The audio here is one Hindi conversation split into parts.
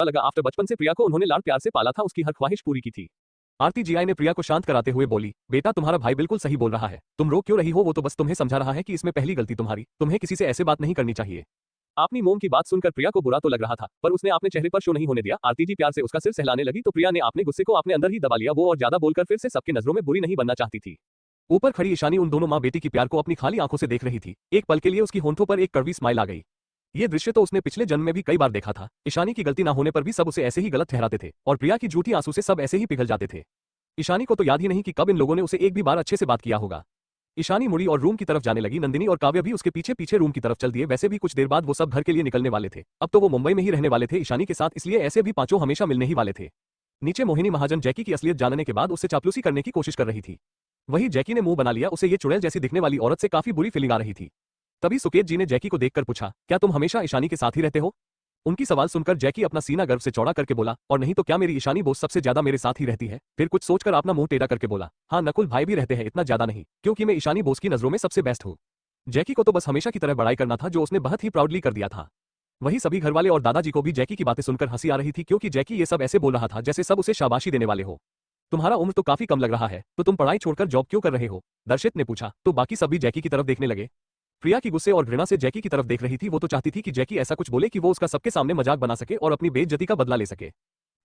लगा आफ्टर बचपन से प्रिया को उन्होंने लाड़ प्यार से पाला था, उसकी हर ख्वाहिश पूरी की थी। आरती जीआई ने प्रिया को शांत कराते हुए बोली, बेटा तुम्हारा भाई बिल्कुल सही बोल रहा है, तुम रो क्यों रही हो, वो तो बस तुम्हें समझा रहा है कि इसमें पहली गलती तुम्हारी, तुम्हें किसी से ऐसे बात नहीं करनी चाहिए। आपनी मोम की बात सुनकर प्रिया को बुरा तो लग रहा था, पर उसने अपने चेहरे पर शो नहीं होने दिया। आरती जी प्यार से उसका सिर सहलाने लगी तो प्रिया ने अपने गुस्से को अपने अंदर ही दबा लिया। वो और ज्यादा बोलकर फिर से सबके नजरों में बुरी नहीं बनना चाहती थी। ऊपर खड़ी ईशानी उन दोनों माँ बेटी की प्यार को अपनी खाली आंखों से देख रही थी। एक पल के लिए उसकी होंठों पर एक कड़वी स्माइल आ गई। ये दृश्य तो उसने पिछले जन्म में भी कई बार देखा था। ईशानी की गलती ना होने पर भी सब उसे ऐसे ही गलत ठहराते थे और प्रिया की झूठी आंसू से सब ऐसे ही पिघल जाते थे। ईशानी को तो याद ही नहीं कि कब इन लोगों ने उसे एक भी बार अच्छे से बात किया होगा। ईशानी मुड़ी और रूम की तरफ जाने लगी। नंदिनी और काव्य भी उसके पीछे पीछे रूम की तरफ चल दिए। वैसे भी कुछ देर बाद वो सब घर के लिए निकलने वाले थे। अब तो वो मुंबई में ही रहने वाले थे ईशानी के साथ, इसलिए ऐसे भी पांचों हमेशा मिलने ही वाले थे। नीचे मोहिनी महाजन जैकी की असलियत जानने के बाद उससे चापलूसी करने की कोशिश कर रही थी। वही जैकी ने मुंह बना लिया। उसे ये चुड़ैल जैसी दिखने वाली औरत से काफी बुरी फीलिंग आ रही थी। तभी सुकेत जी ने जैकी को देखकर पूछा, क्या तुम हमेशा ईशानी के साथ ही रहते हो? उनकी सवाल सुनकर जैकी अपना सीना गर्व से चौड़ा करके बोला, और नहीं तो क्या, मेरी ईशानी बोस सबसे ज्यादा मेरे साथ ही रहती है। फिर कुछ सोचकर अपना मुंह टेढ़ा करके बोला, हाँ नकुल भाई भी रहते हैं, इतना ज्यादा नहीं, क्योंकि मैं ईशानी बोस की नजरों में सबसे बेस्ट हूँ। जैकी को तो बस हमेशा की तरह बड़ाई करना था, जो उसने बहुत ही प्राउडली कर दिया था। वही सभी घरवाले और दादाजी को भी जैकी की बातें सुनकर हंसी आ रही थी, क्योंकि जैकी ये सब ऐसे बोल रहा था जैसे सब उसे शाबाशी देने वाले हो। तुम्हारा उम्र तो काफी कम लग रहा है, तो तुम पढ़ाई छोड़कर जॉब क्यों कर रहे हो? दर्शित ने पूछा। तो बाकी सब भी जैकी की तरफ देखने लगे। प्रिया की गुस्से और घृणा से जैकी की तरफ देख रही थी। वो तो चाहती थी कि जैकी ऐसा कुछ बोले कि वो उसका सबके सामने मजाक बना सके और अपनी बेइज्जती का बदला ले सके।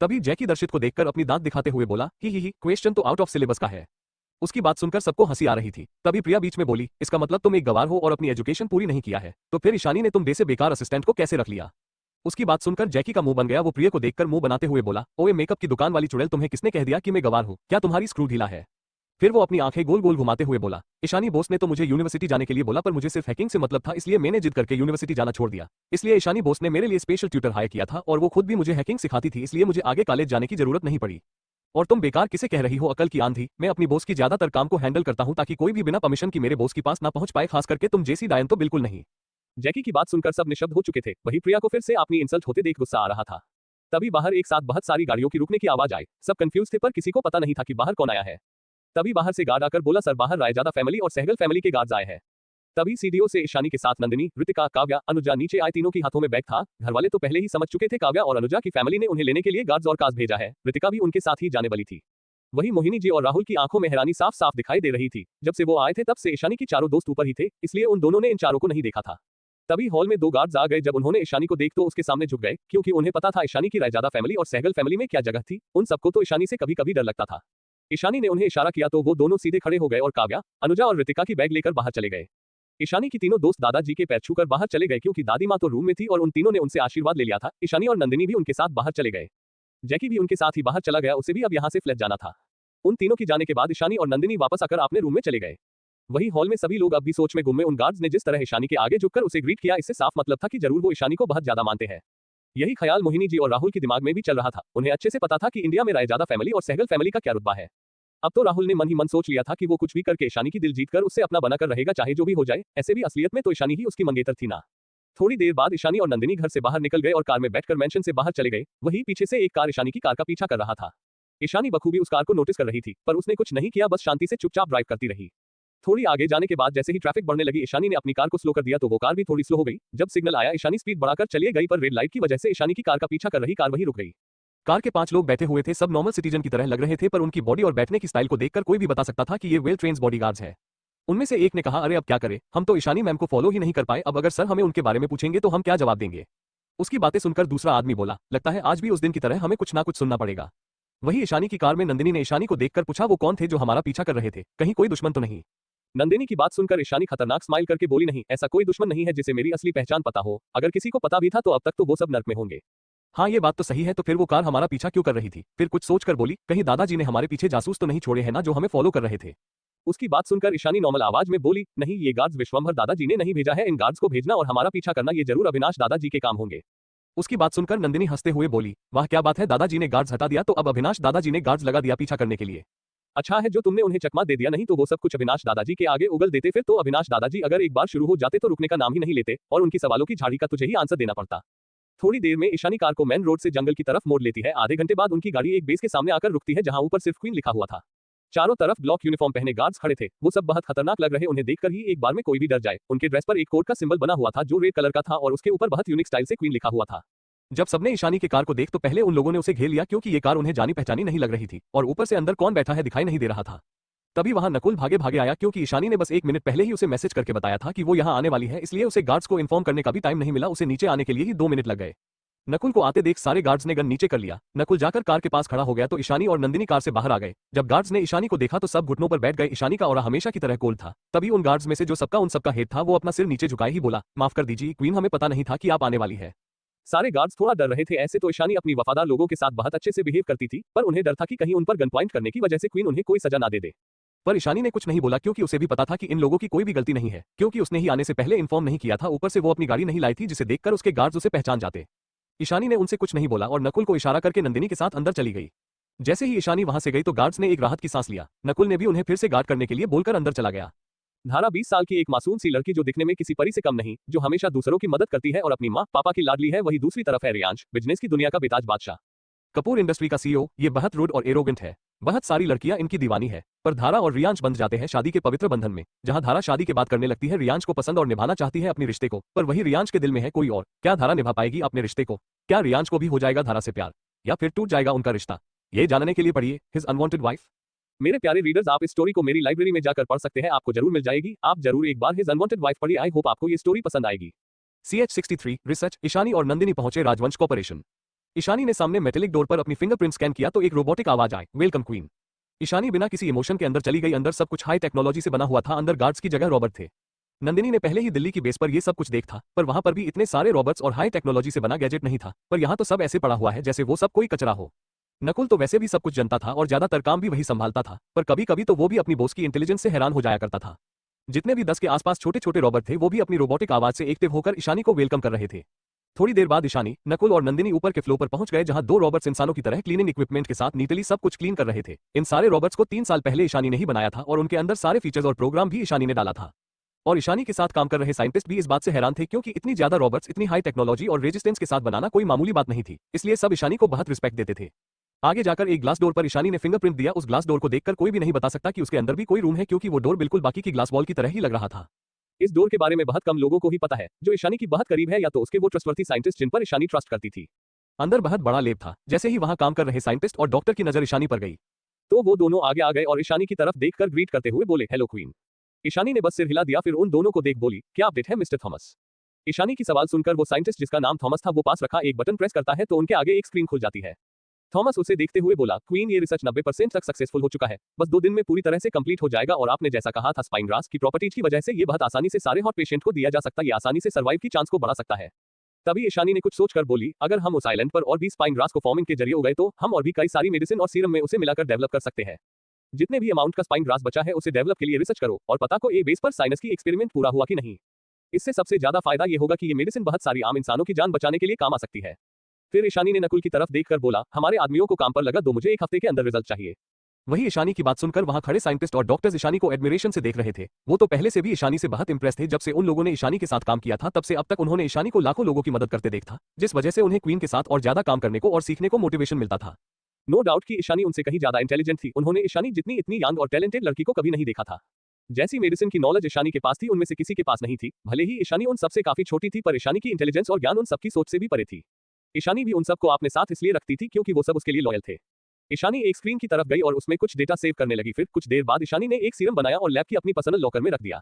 तभी जैकी दर्शित को देखकर अपनी दांत दिखाते हुए बोला, ही क्वेश्चन तो आउट ऑफ सिलेबस का है। उसकी बात सुनकर सबको हंसी आ रही थी। तभी प्रिया बीच में बोली, इसका मतलब तुम एक गवार हो और अपनी एजुकेशन पूरी नहीं किया है, तो फिर ईशानी ने तुम बेसे बेकार असिस्टेंट को कैसे रख लिया? उसकी बात सुनकर जैकी का मुंह बन गया। वो प्रिया को देखकर मुंह बनाते हुए बोला, ओए मेकअप की दुकान वाली चुड़ैल, तुम्हें किसने कह दिया कि मैं गवार हूं? क्या तुम्हारी स्क्रू ढीला है? फिर वो अपनी आंखें गोल गोल घुमाते हुए बोला, ईशानी बोस ने तो मुझे यूनिवर्सिटी जाने के लिए बोला, पर मुझे सिर्फ हैकिंग से मतलब था, इसलिए मैंने जिद करके यूनिवर्सिटी जाना छोड़ दिया। इसलिए ईशानी बोस ने मेरे लिए स्पेशल ट्यूटर हायर किया था और वो खुद भी मुझे हैकिंग सिखाती थी, इसलिए मुझे आगे कॉलेज जाने की जरूरत नहीं पड़ी। और तुम बेकार किसे कह रही हो अकल की आंधी? मैं अपनी बॉस की ज्यादातर काम को हैंडल करता हूं ताकि कोई भी बिना परमिशन की मेरे बॉस के पास ना पहुंच पाए, खास करके तुम जैसी डायन तो बिल्कुल नहीं। जैकी की बात सुनकर सब निशब्द हो चुके थे। वही प्रिया को फिर से अपनी इंसल्ट होते देख गुस्सा आ रहा था। तभी बाहर एक साथ बहुत सारी गाड़ियों की रुकने की आवाज आई। सब कंफ्यूज थे, पर किसी को पता नहीं था कि बाहर कौन आया है। तभी बाहर से गार्ड आकर बोला, सर बाहर रायजादा फैमिली और सहगल फैमिली के गार्ड्स आए हैं। तभी सीडीओ से ईशानी के साथ नंदिनी, ऋतिका, काव्या, अनुजा नीचे आए। तीनों की हाथों में बैग था। घरवाले तो पहले ही समझ चुके थे काव्या और अनुजा की फैमिली ने उन्हें लेने के लिए गार्ड्स और कास भेजा है। ऋतिका भी उनके साथ ही जाने वाली थी। वही मोहिनी जी और राहुल की आंखों में हैरानी साफ साफ दिखाई दे रही थी। जब से वो आए थे तब से ईशानी की चारों दोस्त ऊपर ही थे, इसलिए उन दोनों ने इन चारों को नहीं देखा था। तभी हॉल में दो गार्ड्स आ गए। जब उन्होंने ईशानी को देख तो उसके सामने झुक गए, क्योंकि उन्हें पता था ईशानी की रायजादा फैमिली और सहगल फैमिली में क्या जगह थी। उन सबको तो ईशानी से कभी कभी डर लगता था। ईशानी ने उन्हें इशारा किया तो वो दोनों सीधे खड़े हो गए और काव्या, अनुजा और ऋतिका की बैग लेकर बाहर चले गए। ईशानी की तीनों दोस्त दादाजी के पैर छूकर बाहर चले गए, क्योंकि दादी माँ तो रूम में थी और उन तीनों ने उनसे आशीर्वाद ले लिया था। ईशानी और नंदिनी भी उनके साथ बाहर चले गए। जैकी भी उनके साथ ही बाहर चला गया, उसे भी अब यहाँ से फ्लैट जाना था। उन तीनों की जाने के बाद ईशानी और नंदिनी वापस आकर अपने रूम में चले गए। वही हॉल में सभी लोग अब भी सोच में गुम में। उन गार्ड्स ने जिस तरह ईशानी के आगे झुककर उसे ग्रीट किया, इससे साफ मतलब था कि जरूर वो ईशानी को बहुत ज्यादा मानते हैं। यही ख्याल मोहिनी जी और राहुल के दिमाग में भी चल रहा था। उन्हें अच्छे से पता था कि इंडिया में रायजादा फैमिली और सहगल फैमिली का क्या रुतबा है। अब तो राहुल ने मन ही मन सोच लिया था कि वो कुछ भी करके ईशानी की दिल जीतकर उससे अपना बनाकर रहेगा, चाहे जो भी हो जाए। ऐसे भी असलियत में तो ईशानी ही उसकी मंगेतर थी ना। थोड़ी देर बाद ईशानी और नंदिनी घर से बाहर निकल गए और कार में बैठकर मेंशन से बाहर चले गए। वहीं पीछे से एक कार ईशानी की कार का पीछा कर रहा था। ईशानी बखूबी उस कार को नोटिस कर रही थी, पर उसने कुछ नहीं किया, बस शांति से चुपचाप ड्राइव करती रही। थोड़ी आगे जाने के बाद जैसे ही ट्रैफिक बढ़ने लगी, ईशानी ने अपनी कार को स्लो कर दिया तो वो कार भी थोड़ी स्लो हो गई। जब सिग्नल आया ईशानी स्पीड बढ़ाकर चली गई, पर रेड लाइट की वजह से ईशानी की कार का पीछा कर रही कार वहीं रुक गई। कार के 5 लोग बैठे हुए थे। सब नॉर्मल सिटीजन की तरह लग रहे थे, पर उनकी बॉडी और बैठने की स्टाइल को देखकर कोई भी बता सकता था कि ये वेल ट्रेन्ड बॉडीगार्ड्स हैं। उनमें से एक ने कहा, अरे अब क्या करें, हम तो ईशानी मैम को फॉलो ही नहीं कर पाए, अब अगर सर हमें उनके बारे में पूछेंगे तो हम क्या जवाब देंगे? उसकी बातें सुनकर दूसरा आदमी बोला, लगता है आज भी उस दिन की तरह हमें कुछ ना कुछ सुनना पड़ेगा। वही ईशानी की कार में नंदिनी ने ईशानी को देखकर पूछा, वो कौन थे जो हमारा पीछा कर रहे थे? कहीं कोई दुश्मन तो नहीं? नंदिनी की बात सुनकर ईशानी खतरनाक स्माइल करके बोली, नहीं, ऐसा कोई दुश्मन नहीं है जिसे मेरी असली पहचान पता हो। अगर किसी को पता भी था तो अब तक तो वो सब नर्क में होंगे। हाँ ये बात तो सही है, तो फिर वो कार हमारा पीछा क्यों कर रही थी? फिर कुछ सोचकर बोली, कहीं दादाजी ने हमारे पीछे जासूस तो नहीं छोड़े हैं ना, जो हमें फॉलो कर रहे थे? उसकी बात सुनकर ईशानी नॉर्मल आवाज में बोली, नहीं, ये गार्ड्स विश्वंभर दादाजी ने नहीं भेजा है। इन गार्ड्स को भेजना और हमारा पीछा करना ये जरूर अविनाश दादाजी के काम होंगे। उसकी बात सुनकर नंदिनी हंसते हुए बोली, वाह क्या बात है, दादाजी ने गार्ड्स हटा दिया तो अब अविनाश दादाजी ने गार्ड्स लगा दिया पीछा करने के लिए। अच्छा है जो तुमने उन्हें चकमा दे दिया, नहीं तो वो सब कुछ अविनाश दादाजी के आगे उगल देते। फिर तो अविनाश दादाजी अगर एक बार शुरू हो जाते तो रुकने का नाम ही नहीं लेते और उनकी सवालों की झाड़ी का तुझे ही आंसर देना पड़ता। थोड़ी देर में ईशानी कार को मेन रोड से जंगल की तरफ मोड़ लेती है। आधे घंटे बाद उनकी गाड़ी एक बेस के सामने आकर रुकती है, जहां ऊपर सिर्फ क्वीन लिखा हुआ था। चारों तरफ ब्लॉक यूनिफॉर्म पहने गार्ड्स खड़े थे। वो सब बहुत खतरनाक लग रहे, उन्हें देखकर ही एक बार में कोई भी डर जाए। उनके ड्रेस पर एक कोड का सिंबल बना हुआ था जो रेड कलर का था और उसके ऊपर बहुत यूनिक स्टाइल से क्वीन लिखा हुआ था। जब सबने ईशानी के कार को देख तो पहले उन लोगों ने उसे घेर लिया क्योंकि ये कार उन्हें जानी पहचानी नहीं लग रही थी और ऊपर से अंदर कौन बैठा है दिखाई नहीं दे रहा था। तभी वहां नकुल भागे भागे आया क्योंकि ईशानी ने बस 1 मिनट पहले ही उसे मैसेज करके बताया था कि वो यहाँ आने वाली है, इसलिए उसे गार्ड्स को इन्फॉर्म करने का भी टाइम नहीं मिला, उसे नीचे आने के लिए ही 2 मिनट लग गए। नकुल को आते देख सारे गार्ड्स ने गन नीचे कर लिया। नकुल जाकर कार के पास खड़ा हो गया तो ईशानी और नंदिनी कार से बाहर आ गए। जब गार्ड्स ने ईशानी को देखा तो सब घुटनों पर बैठ गए। ईशानी का ऑरा हमेशा की तरह कोल्ड था। तभी उन गार्ड्स में से जो सबका उन सबका हेड था वो अपना सिर नीचे झुकाए ही बोला, माफ कर दीजिए क्वीन, हमें पता नहीं था कि आप आने वाली है। सारे गार्ड्स थोड़ा डर रहे थे। ऐसे तो ईशानी अपनी वफादार लोगों के साथ बहुत अच्छे से बिहेव करती थी, पर उन्हें डर था कि कहीं उन पर गन पॉइंट करने की वजह से क्वीन उन्हें कोई सजा ना दे दे। पर ईशानी ने कुछ नहीं बोला क्योंकि उसे भी पता था कि इन लोगों की कोई भी गलती नहीं है, क्योंकि उसने ही आने से पहले इन्फॉर्म नहीं किया था। ऊपर से वो अपनी गाड़ी नहीं लाई थी जिसे देखकर उसके गार्ड्स उसे पहचान जाते। ईशानी ने उनसे कुछ नहीं बोला और नकुल को इशारा करके नंदिनी के साथ अंदर चली गई। जैसे ही ईशानी वहां से गई तो गार्ड्स ने एक राहत की सांस लिया। नकुल ने भी उन्हें फिर से गार्ड करने के लिए बोलकर अंदर चला गया। धारा 20 साल की एक मासूम सी लड़की जो दिखने में किसी परी से कम नहीं, जो हमेशा दूसरों की मदद करती है और अपनी माँ पापा की लाडली है, वही दूसरी तरफ है रियांश, बिजनेस की दुनिया का बेताज बादशाह, कपूर इंडस्ट्री का सीईओ। ये बहुत रूड और एरोगेंट है। बहुत सारी लड़कियां इनकी दीवानी है, पर धारा और रियांश बंध जाते हैं शादी के पवित्र बंधन में। जहां धारा शादी के बाद करने लगती है रियांश को पसंद और निभाना चाहती है अपने रिश्ते को, पर वही रियांश के दिल में है कोई और। क्या धारा निभा पाएगी अपने रिश्ते को? क्या रियांश को भी हो जाएगा धारा से प्यार, या फिर टूट जाएगा उनका रिश्ता? ये जानने के लिए पढ़िए हिज अनवांटेड वाइफ। मेरे प्यारे रीडर्स, आप इस स्टोरी को मेरी लाइब्रेरी में जाकर पढ़ सकते हैं, आपको जरूर मिल जाएगी। आप जरूर एक बार हिज अनवांटेड वाइफ पढ़िए। आई होप आपको ये स्टोरी पसंद आएगी। CH63 research. ईशानी और नंदिनी पहुंचे राजवंश कॉर्पोरेशन। ईशानी ने सामने मेटेलिक डोर पर अपनी फिंगरप्रिंट स्कैन किया तो एक रोबोटिक आवाज आई, वेलकम क्वीन। ईशानी बिना किसी इमोशन के अंदर चली गई। अंदर सब कुछ हाई टेक्नोलॉजी से बना हुआ था। अंदर गार्ड्स की जगह रॉबर्ट थे। नंदिनी ने पहले ही दिल्ली की बेस पर ये सब कुछ देख था, पर वहां पर भी इतने सारे रॉबर्ट्स और हाई टेक्नोलॉजी से बना गैजेट नहीं था, पर यहाँ तो सब ऐसे पड़ा हुआ है जैसे वो सब कोई कचरा हो। नकुल तो वैसे भी सब कुछ जनता था और ज्यादातर काम भी वही संभालता था, पर कभी कभी तो वो भी अपनी बॉस की इंटेलिजेंस से हैरान हो जाया करता था। जितने भी 10 के आसपास छोटे छोटे रॉबर्ट थे वो भी अपनी रोबोटिक आवाज से एक्टिव होकर ईशानी को वेलकम कर रहे थे। थोड़ी देर बाद ईशानी, नकुल और नंदिनी ऊपर के फ्लोर पर पहुंच गए जहां 2 रॉबर्ट्स इंसानों की तरह क्लीनिंग इक्विपमेंट के साथ नीटली सब कुछ क्लीन कर रहे थे। इन सारे रॉबर्ट्स को 3 साल पहले ईशानी ने ही बनाया था और उनके अंदर सारे फीचर्स और प्रोग्राम भी ईशानी ने डाला था। और ईशानी के साथ काम कर रहे साइंटिस्ट भी इस बात से हैरान थे क्योंकि इतनी ज्यादा रॉबर्ट्स इतनी हाई टेक्नोलॉजी और रेजिस्टेंस के साथ बनाना कोई मामूली बात नहीं थी, इसलिए सब ईशानी को बहुत रिस्पेक्ट देते थे। आगे जाकर एक ग्लास डोर पर ईशानी ने फिंगरप्रिंट दिया। उस ग्लास डोर को देखकर कोई भी नहीं बता सकता कि उसके अंदर भी कोई रूम है, क्योंकि वो डोर बिल्कुल बाकी की ग्लास वॉल की तरह ही लग रहा था। इस डोर के बारे में बहुत कम लोगों को ही पता है। जो ईशानी की बहुत करीब है या तो उसके वो ट्रस्टवर्थी साइंटिस्ट जिन पर ईशानी ट्रस्ट करती थी। अंदर बहुत बड़ा लैब था। जैसे ही वहां काम कर रहे साइंटिस्ट और डॉक्टर की नजर ईशानी पर गई तो वो दोनों आगे आ गए और ईशानी की तरफ देखकर ग्रीट करते हुए बोले, हेलो क्वीन। ईशानी ने बस सिर हिला दिया, फिर उन दोनों को देख बोली, क्या अपडेट है मिस्टर थॉमस? ईशानी की सवाल सुनकर वो साइंटिस्ट जिसका नाम थॉमस था वो पास रखा एक बटन प्रेस करता है तो उनके आगे एक स्क्रीन खुल जाती है। थॉमस उसे देखते हुए बोला, क्वीन, ये रिसर्च 90% तक सक्सेसफुल हो चुका है, बस 2 दिन में पूरी तरह से कंप्लीट हो जाएगा और आपने जैसा कहा था स्पाइन ग्रास की प्रॉपर्टीज की वजह से ये बहुत आसानी से सारे हॉट पेशेंट को दिया जा सकता है, ये आसानी से सर्वाइव की चांस को बढ़ा सकता है। तभी ईशानी ने कुछ सोचकर बोली, अगर हम उस आइलैंड पर और भी स्पाइन ग्रास को फार्मिंग के जरिए उगाए तो हम और भी कई सारी मेडिसिन और सीरम में उसे मिलाकर डेवलप कर सकते हैं। जितने भी अमाउंट का स्पाइन ग्रास बचा है उसे डेवलप के लिए रिसर्च करो और पता को ए बेस पर साइंस की एक्सपेरिमेंट पूरा हुआ कि नहीं। इससे सबसे ज्यादा फायदा ये होगा कि ये मेडिसिन बहुत सारी आम इंसानों की जान बचाने के लिए काम आ सकती है। फिर ईशानी ने नकुल की तरफ देखकर बोला, हमारे आदमियों को काम पर लगा दो, मुझे 1 हफ्ते के अंदर रिजल्ट चाहिए। वही ईशानी की बात सुनकर वहां खड़े साइंटिस्ट और डॉक्टर्स ईशानी को एडमिरेशन से देख रहे थे। वो तो पहले से भी ईशानी से बहुत इंप्रेस थे। जब से उन लोगों ने ईशानी के साथ काम किया था तब से अब तक उन्होंने ईशानी को लाखों लोगों की मदद करते देखा, जिस वजह से उन्हें क्वीन के साथ और ज्यादा काम करने को और सीखने को मोटिवेशन मिलता था। नो डाउट कि ईशानी उनसे कहीं ज्यादा इंटेलिजेंट थी। उन्होंने ईशानी जितनी इतनी यंग और टैलेंटेड लड़की को कभी नहीं देखा था। जैसी मेडिसिन की नॉलेज ईशानी के पास थी उनमें से किसी के पास नहीं थी। भले ही ईशानी उन सबसे काफी छोटी थी, पर ईशानी की इंटेलिजेंस और ज्ञान उन सबकी सोच से भी परे थी। ईशानी भी उन सबको अपने साथ इसलिए रखती थी क्योंकि वो सब उसके लिए लॉयल थे। ईशानी एक स्क्रीन की तरफ गई और उसमें कुछ डेटा सेव करने लगी। फिर कुछ देर बाद ईशानी ने एक सीरम बनाया और लैब की अपनी पर्सनल लॉकर में रख दिया।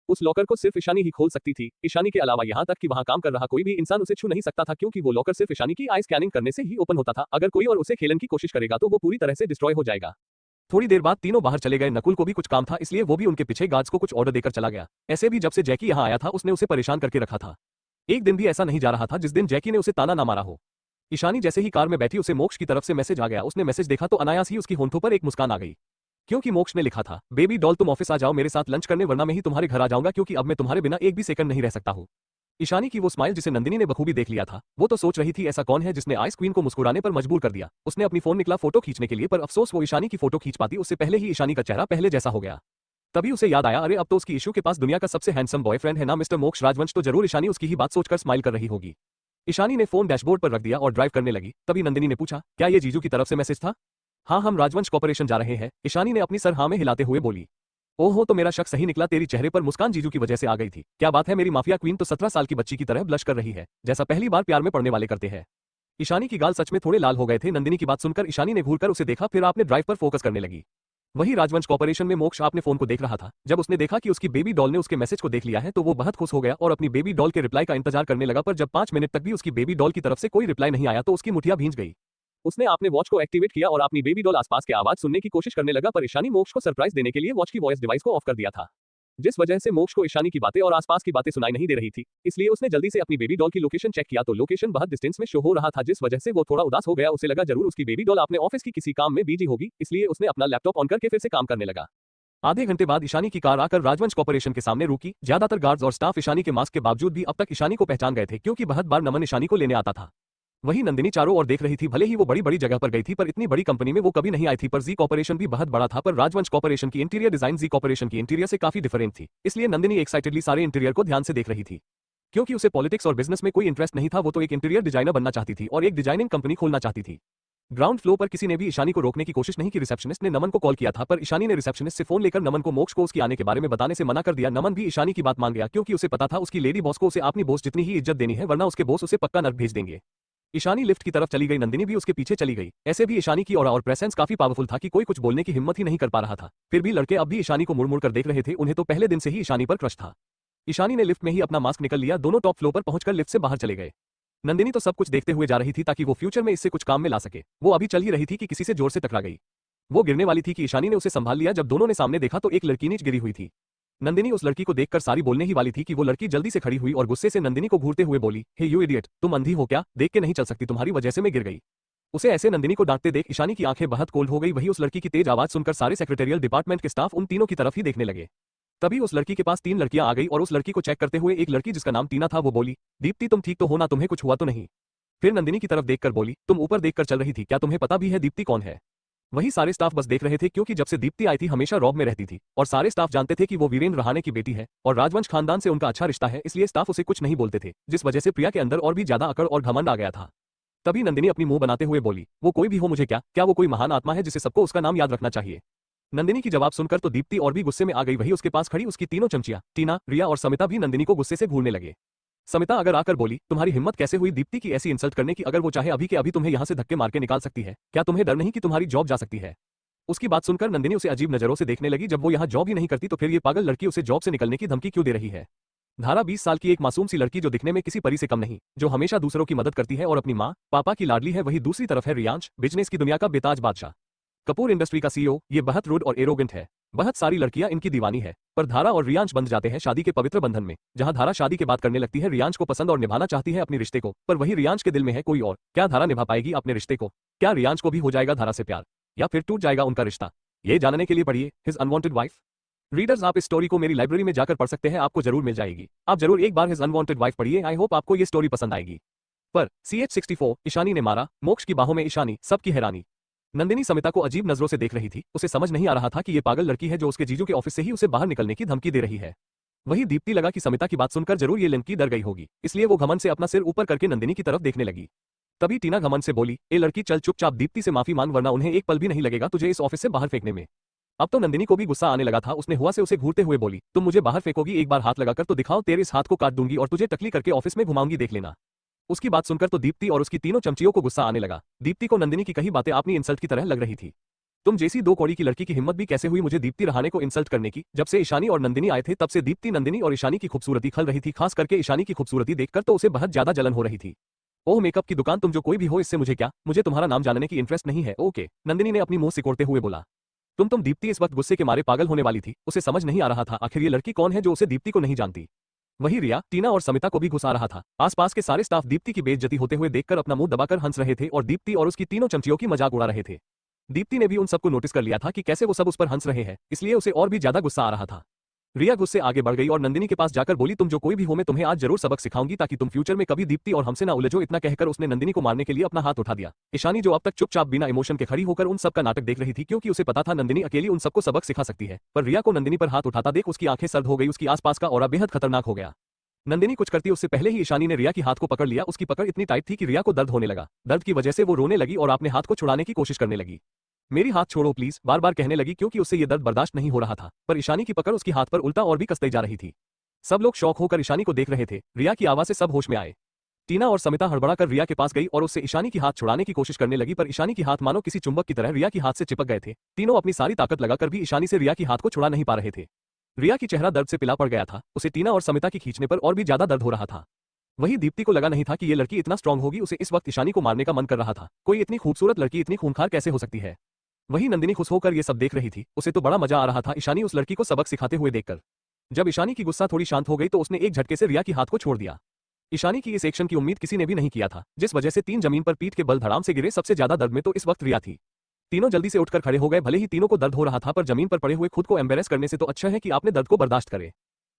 उस लॉकर को सिर्फ ईशानी ही खोल सकती थी। ईशानी के अलावा यहाँ तक कि वहाँ काम कर रहा कोई भी इंसान उसे छू नहीं सकता था, क्योंकि वो लॉकर सिर्फ ईशानी की आई स्कैनिंग करने से ही ओपन होता था। अगर कोई और उसे खेलने की कोशिश करेगा तो वो पूरी तरह से डिस्ट्रॉय हो जाएगा। थोड़ी देर बाद तीनों बाहर चले गए। नकुल को भी कुछ काम था इसलिए वो भी उनके पीछे गार्ड्स को कुछ ऑर्डर देकर चला गया। ऐसे भी जब से जैकी यहाँ आया था उसने उसे परेशान करके रखा था। एक दिन भी ऐसा नहीं जा रहा था जिस दिन जैकी ने उसे ताना ना मारा हो। ईशानी जैसे ही कार में बैठी उसे मोक्ष की तरफ से मैसेज आ गया। उसने मैसेज देखा तो अनायास ही उसकी होंठों पर एक मुस्कान आ गई, क्योंकि मोक्ष ने लिखा था, बेबी डॉल तुम ऑफिस आ जाओ मेरे साथ लंच करने, वरना मैं ही तुम्हारे घर आ जाऊंगा क्योंकि अब मैं तुम्हारे बिना एक भी सेकंड नहीं रह सकता हूँ। ईशानी की वो स्माइल जिसे नंदिनी ने बखूबी देख लिया था, वो तो सोच रही थी ऐसा कौन है जिसने आइस क्वीन को मुस्कुराने पर मजबूर कर दिया। उसने अपनी फोन निकला फोटो खींचने के लिए, पर अफसोस वो ईशानी की फोटो खींच पाती उससे पहले ही ईशानी का चेहरा पहले जैसा हो गया। तभी उसे याद आया, अरे अब तो उसकी इशू के पास दुनिया का सबसे हैंडसम बॉयफ्रेंड है ना, मिस्टर मोक्ष राजवंश, तो जरूर ईशानी उसकी ही बात सोचकर स्माइल कर रही होगी। ईशानी ने फोन डैशबोर्ड पर रख दिया और ड्राइव करने लगी। तभी नंदिनी ने पूछा, क्या ये जीजू की तरफ से मैसेज था? हाँ, हम राजवंश कॉर्पोरेशन जा रहे हैं, ईशानी ने अपनी सर हाँ में हिलाते हुए बोली। ओहो, तो मेरा शक सही निकला, तेरी चेहरे पर मुस्कान जीजू की वजह से आ गई थी। क्या बात है, मेरी माफिया क्वीन तो 17 साल की बच्ची की तरह ब्लश कर रही है, जैसा पहली बार प्यार में पड़ने वाले करते हैं। ईशानी की गाल सच में थोड़े लाल हो गए थे। नंदिनी की बात सुनकर ईशानी ने घूरकर उसे देखा, फिर आपने ड्राइव पर फोकस करने लगी। वही राजवंश कॉर्पोरेशन में मोक्ष आपने फोन को देख रहा था। जब उसने देखा कि उसकी बेबी डॉल ने उसके मैसेज को देख लिया है तो वो बहुत खुश हो गया और अपनी बेबी डॉल के रिप्लाई का इंतजार करने लगा, पर जब 5 मिनट तक भी उसकी बेबी डॉल की तरफ से कोई रिप्लाई नहीं आया तो उसकी मुठिया भींच गई। उसने आपने वॉच को एक्टिवेट किया और अपनी बेबी डॉल आसपास के आवाज सुनने की कोशिश करने लगा, पर ईशानी मोक्ष को सरप्राइज देने के लिए वॉच की वॉइस डिवाइस को ऑफ कर दिया था, जिस वजह से मोक्ष को ईशानी की बातें और आसपास की बातें सुनाई नहीं दे रही थी। इसलिए उसने जल्दी से अपनी बेबी डॉल की लोकेशन चेक किया तो लोकेशन बहुत डिस्टेंस में शो हो रहा था, जिस वजह से वो थोड़ा उदास हो गया। उसे लगा जरूर उसकी बेबी डॉल अपने ऑफिस की किसी काम में बिजी होगी, इसलिए उसने अपना लैपटॉप ऑन करके फिर से काम करने लगा। आधे घंटे बाद ईशानी की कार आकर राजवंश कॉर्पोरेशन के सामने रुकी। ज्यादातर गार्ड्स और स्टाफ ईशानी के मास्क के बावजूद भी अब तक ईशानी को पहचान गए थे, क्योंकि बहुत बार नमन ईशानी को लेने आता था। वही नंदिनी चारों ओर देख रही थी। भले ही वो बड़ी बड़ी जगह पर गई थी, पर इतनी बड़ी कंपनी में वो कभी नहीं आई थी। पर जी कॉर्पोरेशन भी बहुत बड़ा था, पर राजवंश कॉर्पोरेशन की इंटीरियर डिजाइन जी कॉर्पोरेशन की इंटीरियर से काफी डिफरेंट थी। इसलिए नंदिनी एक्साइटेडली सारे इंटीरियर को ध्यान से देख रही थी, क्योंकि उसे पॉलिटिक्स और बिजनेस में कोई इंटरेस्ट नहीं था। वो तो एक इंटीरियर डिजाइनर बनना चाहती थी और एक डिजाइनिंग कंपनी खोलना चाहती थी। ग्राउंड फ्लोर पर किसी ने भी ईशानी को रोकने की कोशिश नहीं की। रिसेप्शनिस्ट ने नमन को कॉल किया था, पर ईशानी ने रिसेप्शनिस्ट से फोन लेकर नमन को मोक्ष को उसकी आने के बारे में बताने से मना कर दिया। नमन भी ईशानी की बात मान गया, क्योंकि उसे पता था उसकी लेडी बॉस को उसे अपनी बॉस जितनी ही इज्जत देनी है, वरना उसके बॉस उसे पक्का नर्क भेज देंगे। ईशानी लिफ्ट की तरफ चली गई, नंदिनी भी उसके पीछे चली गई। ऐसे भी ईशानी की ऑरा और प्रेजेंस काफी पावरफुल था कि कोई कुछ बोलने की हिम्मत ही नहीं कर पा रहा था। फिर भी लड़के अब भी ईशानी को मुड़ मुड़ कर देख रहे थे। उन्हें तो पहले दिन से ही ईशानी पर क्रश था। ईशानी ने लिफ्ट में ही अपना मास्क निकल लिया। दोनों टॉप फ्लोर पर पहुंचकर लिफ्ट से बाहर चले गए। नंदिनी तो सब कुछ देखते हुए जा रही थी ताकि वो फ्यूचर में इससे कुछ काम में ला सके। वो अभी चल ही रही थी कि किसी से जोर से टकरा गई। वो गिरने वाली थी कि ईशानी ने उसे संभाल लिया। जब दोनों ने सामने देखा तो एक लड़की नीचे गिरी हुई थी। नंदिनी उस लड़की को देखकर सारी बोलने ही वाली थी कि वो लड़की जल्दी से खड़ी हुई और गुस्से से नंदिनी को घूरते हुए बोली, हे यू इडियट, तुम अंधी हो क्या? देख के नहीं चल सकती? तुम्हारी वजह से मैं गिर गई। उसे ऐसे नंदिनी को डांटते देख ईशानी की आंखें बहुत कोल्ड हो गई। वही उस लड़की की तेज आवाज सुनकर सारे सेक्रेटेरियल डिपार्टमेंट के स्टाफ उन तीनों की तरफ ही देखने लगे। तभी उस लड़की के पास 3 लड़कियां आ गई और उस लड़की को चेक करते हुए एक लड़की जिसका नाम टीना था वो बोली, दीप्ति तुम ठीक तो हो ना? तुम्हें कुछ हुआ तो नहीं? फिर नंदिनी की तरफ देखकर बोली, तुम ऊपर देखकर चल रही थी क्या? तुम्हें पता भी है दीप्ति कौन है? वही सारे स्टाफ बस देख रहे थे, क्योंकि जब से दीप्ति आई थी हमेशा रॉब में रहती थी और सारे स्टाफ जानते थे कि वो वीरेंद्र रहाणे की बेटी है और राजवंश खानदान से उनका अच्छा रिश्ता है। इसलिए स्टाफ उसे कुछ नहीं बोलते थे, जिस वजह से प्रिया के अंदर और भी ज्यादा अकड़ और घमंड आ गया था। तभी नंदिनी अपनी मुंह बनाते हुए बोली, वो कोई भी हो मुझे क्या वो कोई महान आत्मा है जिसे सबको उसका नाम याद रखना चाहिए? नंदिनी की जवाब सुनकर तो दीप्ति और भी गुस्से में आ गई। वही उसके पास खड़ी उसकी तीनों चमचियां टीना, रिया और समिता भी नंदिनी को गुस्से से घूरने लगे। समिता अगर आकर बोली, तुम्हारी हिम्मत कैसे हुई दीप्ति की ऐसी इंसल्ट करने की? अगर वो चाहे अभी के अभी तुम्हें यहाँ से धक्के मार के निकाल सकती है। क्या तुम्हें डर नहीं कि तुम्हारी जॉब जा सकती है? उसकी बात सुनकर नंदिनी उसे अजीब नजरों से देखने लगी। जब वो यहाँ जॉब ही नहीं करती तो फिर ये पागल लड़की उसे जॉब से निकलने की धमकी क्यों दे रही है? धारा 20 साल की एक मासूम सी लड़की जो दिखने में किसी परी से कम नहीं, जो हमेशा दूसरों की मदद करती है और अपनी माँ पापा की लाडली है। वही दूसरी तरफ है रियांश, बिजनेस की दुनिया का बेताज बादशाह, कपूर इंडस्ट्री का सीईओ। ये बहुत रूड और एरोगेंट है। बहुत सारी लड़कियां इनकी दीवानी है, पर धारा और रियांश बंध जाते हैं शादी के पवित्र बंधन में। जहां धारा शादी के बाद करने लगती है रियांश को पसंद और निभाना चाहती है अपने रिश्ते को, पर वही रियांश के दिल में है कोई और। क्या धारा निभा पाएगी अपने रिश्ते को? क्या रियांश को भी हो जाएगा धारा से प्यार, या फिर टूट जाएगा उनका रिश्ता? ये जानने के लिए पढ़िए हिज अनवांटेड वाइफ। रीडर्स, आप इस स्टोरी को मेरी लाइब्रेरी में जाकर पढ़ सकते हैं, आपको जरूर मिल जाएगी। आप जरूर एक बार हिज अनवांटेड वाइफ पढ़िए। आई होप आपको ये स्टोरी पसंद आएगी। पर CH-64 ईशानी ने मारा, मोक्ष की बाहों में ईशानी, सबकी हैरानी। नंदिनी समिता को अजीब नजरों से देख रही थी। उसे समझ नहीं आ रहा था कि ये पागल लड़की है जो उसके जीजू के ऑफिस से ही उसे बाहर निकलने की धमकी दे रही है। वही दीप्ति लगा कि समिता की बात सुनकर जरूर ये लड़की डर गई होगी, इसलिए वो घमंड से अपना सिर ऊपर करके नंदिनी की तरफ देखने लगी। तभी टीना घमंड से बोली, ए लड़की चल चुपचाप दीप्ति से माफी मांग, वरना उन्हें एक पल भी नहीं लगेगा तुझे इस ऑफिस से बाहर फेंकने में। अब तो नंदिनी को भी गुस्सा आने लगा था। उसने हुआ से उसे घूरते हुए बोली, तुम मुझे बाहर फेंकोगी? एक बार हाथ लगाकर तो दिखाओ, तेरे इस हाथ को काट दूंगी और तुझे टकली करके ऑफिस में घुमाऊंगी, देख लेना। उसकी बात सुनकर तो दीप्ति और उसकी तीनों चमचियों को गुस्सा आने लगा। दीप्ति को नंदिनी की कही बातें अपनी इंसल्ट की तरह लग रही थी। तुम जैसी 2 कौड़ी की लड़की की हिम्मत भी कैसे हुई मुझे दीप्ति रहाणे को इंसल्ट करने की? जब से ईशानी और नंदिनी आए थे तब से दीप्ति, नंदिनी और ईशानी की खूबसूरती खल रही थी। खास करके ईशानी की खूबसूरती देखकर तो उसे बहुत ज्यादा जलन हो रही थी। ओह मेकअप की दुकान, तुम जो कोई भी हो, इससे मुझे क्या? मुझे तुम्हारा नाम जानने की इंटरेस्ट नहीं है। ओके, नंदिनी ने अपनी मुंह सिकोड़ते हुए बोला। तुम दीप्ति इस वक्त गुस्से के मारे पागल होने वाली थी। उसे समझ नहीं आ रहा था आखिर ये लड़की कौन है जो उसे दीप्ति को नहीं जानती। वही रिया, टीना और समिता को भी गुस्सा आ रहा था। आसपास के सारे स्टाफ दीप्ति की बेइज्जती होते हुए देखकर अपना मुंह दबाकर हंस रहे थे और दीप्ति और उसकी तीनों चमचियों की मजाक उड़ा रहे थे। दीप्ति ने भी उन सबको नोटिस कर लिया था कि कैसे वो सब उस पर हंस रहे हैं, इसलिए उसे और भी ज्यादा गुस्सा आ रहा था। रिया गुस्से आगे बढ़ गई और नंदिनी के पास जाकर बोली, तुम जो कोई भी हो, मैं तुम्हें आज जरूर सबक सिखाऊंगी ताकि तुम फ्यूचर में कभी दीप्ति और हमसे ना उलझो। इतना कहकर उसने नंदिनी को मारने के लिए अपना हाथ उठा दिया। ईशानी जो अब तक चुपचाप बिना इमोशन के खड़ी होकर उन सब का नाटक देख रही थी, क्योंकि उसे पता था नंदिनी अकेली उन सबको सबक सिखा सकती है, पर रिया को नंदिनी पर हाथ उठाता देख उसकी आंखें सर्द हो गई। उसकी आसपास का ऑरा बेहद खतरनाक हो गया। नंदिनी कुछ करती उससे पहले ही ईशानी ने रिया की हाथ को पकड़ लिया। उसकी पकड़ इतनी टाइट थी कि रिया को दर्द होने लगा। दर्द की वजह से वो रोने लगी और अपने हाथ को छुड़ाने की कोशिश करने लगी। मेरी हाथ छोड़ो प्लीज, बार बार कहने लगी, क्योंकि उससे ये दर्द बर्दाश्त नहीं हो रहा था। पर ईशानी की पकड़ उसकी हाथ पर उल्टा और भी कसती जा रही थी। सब लोग शौक होकर ईशानी को देख रहे थे। रिया की आवाज से सब होश में आए। टीना और समिता हड़बड़ा कर रिया के पास गई और उससे ईशानी की हाथ छुड़ाने की कोशिश करने लगी, पर ईशानी की हाथ मानो किसी चुंबक की तरह रिया की हाथ से चिपक गए थे। तीनों अपनी सारी ताकत लगाकर भी ईशानी से रिया की हाथ को छुड़ा नहीं पा रहे थे। रिया की चेहरा दर्द से पिला पड़ गया था, उसे टीना और समिता की खींचने पर और भी ज्यादा दर्द हो रहा था। वहीं दीप्ति को लगा नहीं था कि ये लड़की इतना स्ट्रांग होगी, उसे इस वक्त ईशानी को मारने का मन कर रहा था। कोई इतनी खूबसूरत लड़की इतनी खूंखार कैसे हो सकती है। वहीं नंदिनी खुश होकर ये सब देख रही थी, उसे तो बड़ा मजा आ रहा था ईशानी उस लड़की को सबक सिखाते हुए देखकर। जब ईशानी की गुस्सा थोड़ी शांत हो गई तो उसने एक झटके से रिया की हाथ को छोड़ दिया। ईशानी की इस एक्शन की उम्मीद किसी ने भी नहीं किया था, जिस वजह से तीन जमीन पर पीठ के बल धड़ाम से गिरे। सबसे ज्यादा दर्द में तो इस वक्त रिया थी। तीनों जल्दी से उठकर खड़े हो गए। भले ही तीनों को दर्द हो रहा था, पर जमीन पर पड़े हुए खुद को एम्बेरेस करने से तो अच्छा है कि आपने दर्द को बर्दाश्त करे।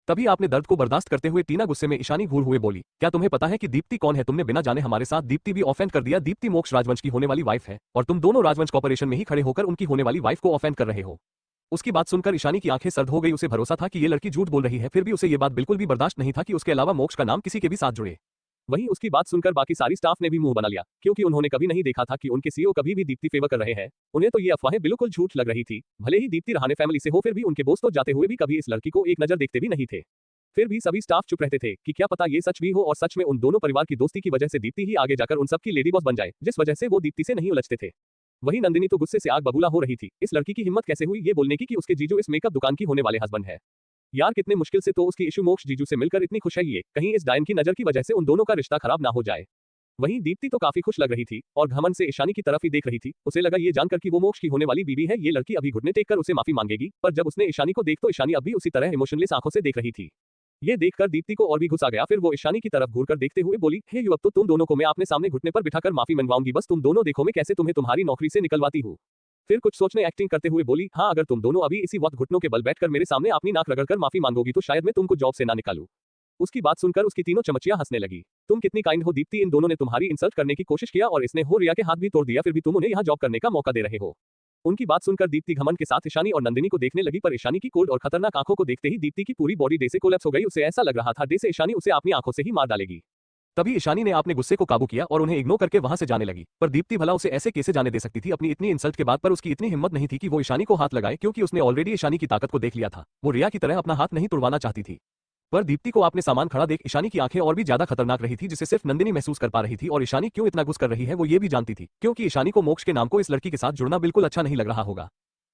तभी आपने दर्द को बर्दाश्त करते हुए टीना गुस्से में ईशानी घूर हुए बोली, क्या तुम्हें पता है कि दीप्ति कौन है? तुमने बिना जाने हमारे साथ दीप्ति भी ऑफेंड कर दिया। दीप्ति मोक्ष राजवंश की होने वाली वाइफ है और तुम दोनों राजवंश कॉर्पोरेशन में ही खड़े होकर उनकी होने वाली वाइफ को ऑफेंड कर रहे हो। उसकी बात सुनकर ईशानी की आंखें सर्द हो गई। उसे भरोसा था कि ये लड़की झूठ बोल रही है, फिर भी उसे ये बात बिल्कुल भी बर्दाश्त नहीं था कि उसके अलावा मोक्ष का नाम किसी के भी साथ जुड़े। वहीं उसकी बात सुनकर बाकी सारी स्टाफ ने भी मुंह बना लिया, क्योंकि उन्होंने कभी नहीं देखा था कि उनके सीईओ कभी भी दीप्ति फेवर कर रहे हैं। उन्हें तो ये अफवाहें बिल्कुल झूठ लग रही थी। भले ही दीप्ति रहाणे फैमिली से हो, फिर भी उनके बोस तो जाते हुए भी कभी इस लड़की को एक नजर देखते भी नहीं थे। फिर भी सभी स्टाफ चुप रहते थे कि क्या पता ये सच भी हो और सच में उन दोनों परिवार की दोस्ती की वजह से दीप्ति ही आगे जाकर उन सबकी लेडी बॉस बन जाए, जिस वजह से वो दीप्ति से नहीं उलझते थे। वहीं नंदिनी तो गुस्से से आग बबूला हो रही थी। इस लड़की की हिम्मत कैसे हुई ये बोलने की कि उसके जीजू इस मेकअप दुकान की होने वाले हस्बैंड है। यार कितने मुश्किल से तो उसकी इशू मोक्ष जीजू से मिलकर इतनी खुश है, ये कहीं इस डायन की नजर की वजह से उन दोनों का रिश्ता खराब ना हो जाए। वहीं दीप्ति तो काफी खुश लग रही थी और घमंड से ईशानी की तरफ ही देख रही थी। उसे लगा ये जानकर कि वो मोक्ष की होने वाली बीवी है, ये लड़की अभी घुटने टेक कर उसे माफी मांगेगी, पर जब उसने ईशानी को देख तो ईशानी अब भी उसी तरह इमोशनलेस आंखों से देख रही थी। ये देखकर दीप्ति को और भी गुस्सा गया। फिर वो ईशानी की तरफ घूरकर देखते हुए बोली, हे युवक, तो तुम दोनों को मैं अपने सामने घुटने पर बिठाकर माफी मंगवाऊंगी, बस तुम दोनों देखो मैं कैसे तुम्हें तुम्हारी नौकरी से निकलवाती हूँ। फिर कुछ सोचने एक्टिंग करते हुए बोली, हाँ अगर तुम दोनों अभी इसी वक्त घुटनों के बल बैठकर मेरे सामने अपनी नाक रगड़कर माफी मांगोगी तो शायद मैं तुमको जॉब से ना निकालूं। उसकी बात सुनकर उसकी तीनों चमचियां हंसने लगी। तुम कितनी काइंड हो दीप्ति, इन दोनों ने तुम्हारी इंसल्ट करने की कोशिश किया और इसने हो रिया के हाथ भी तोड़ दिया, फिर भी तुम उन्हें यहाँ जॉब करने का मौका दे रहे हो। उनकी बात सुनकर दीप्ति घमंड के साथ ईशानी और नंदिनी को देखने लगी, पर ईशानी की कोल्ड और खतरनाक आंखों को देखते ही दीप्ति की पूरी बॉडी डे से कोलैप्स हो गई। उसे ऐसा लग रहा था डे से ईशानी उसे अपनी आंखों से ही मार डालेगी। तभी ईशानी ने अपने गुस्से को काबू किया और उन्हें इग्नोर करके वहां से जाने लगी, पर दीप्ति भला उसे ऐसे कैसे जाने दे सकती थी अपनी इतनी इंसल्ट के बाद। पर उसकी इतनी हिम्मत नहीं थी कि वो ईशानी को हाथ लगाए, क्योंकि उसने ऑलरेडी ईशानी की ताकत को देख लिया था। वो रिया की तरह अपना हाथ नहीं तुड़वाना चाहती थी। पर दीप्ति को अपने सामान खड़ा देख ईशानी की आंखें और भी ज्यादा खतरनाक रही थी, जिसे सिर्फ नंदिनी महसूस कर पा रही थी। और ईशानी क्यों इतना गुस्सा कर रही है वो ये भी जानती थी, क्योंकि ईशानी को मोक्ष के नाम को इस लड़की के साथ जुड़ना बिल्कुल अच्छा नहीं लग रहा होगा।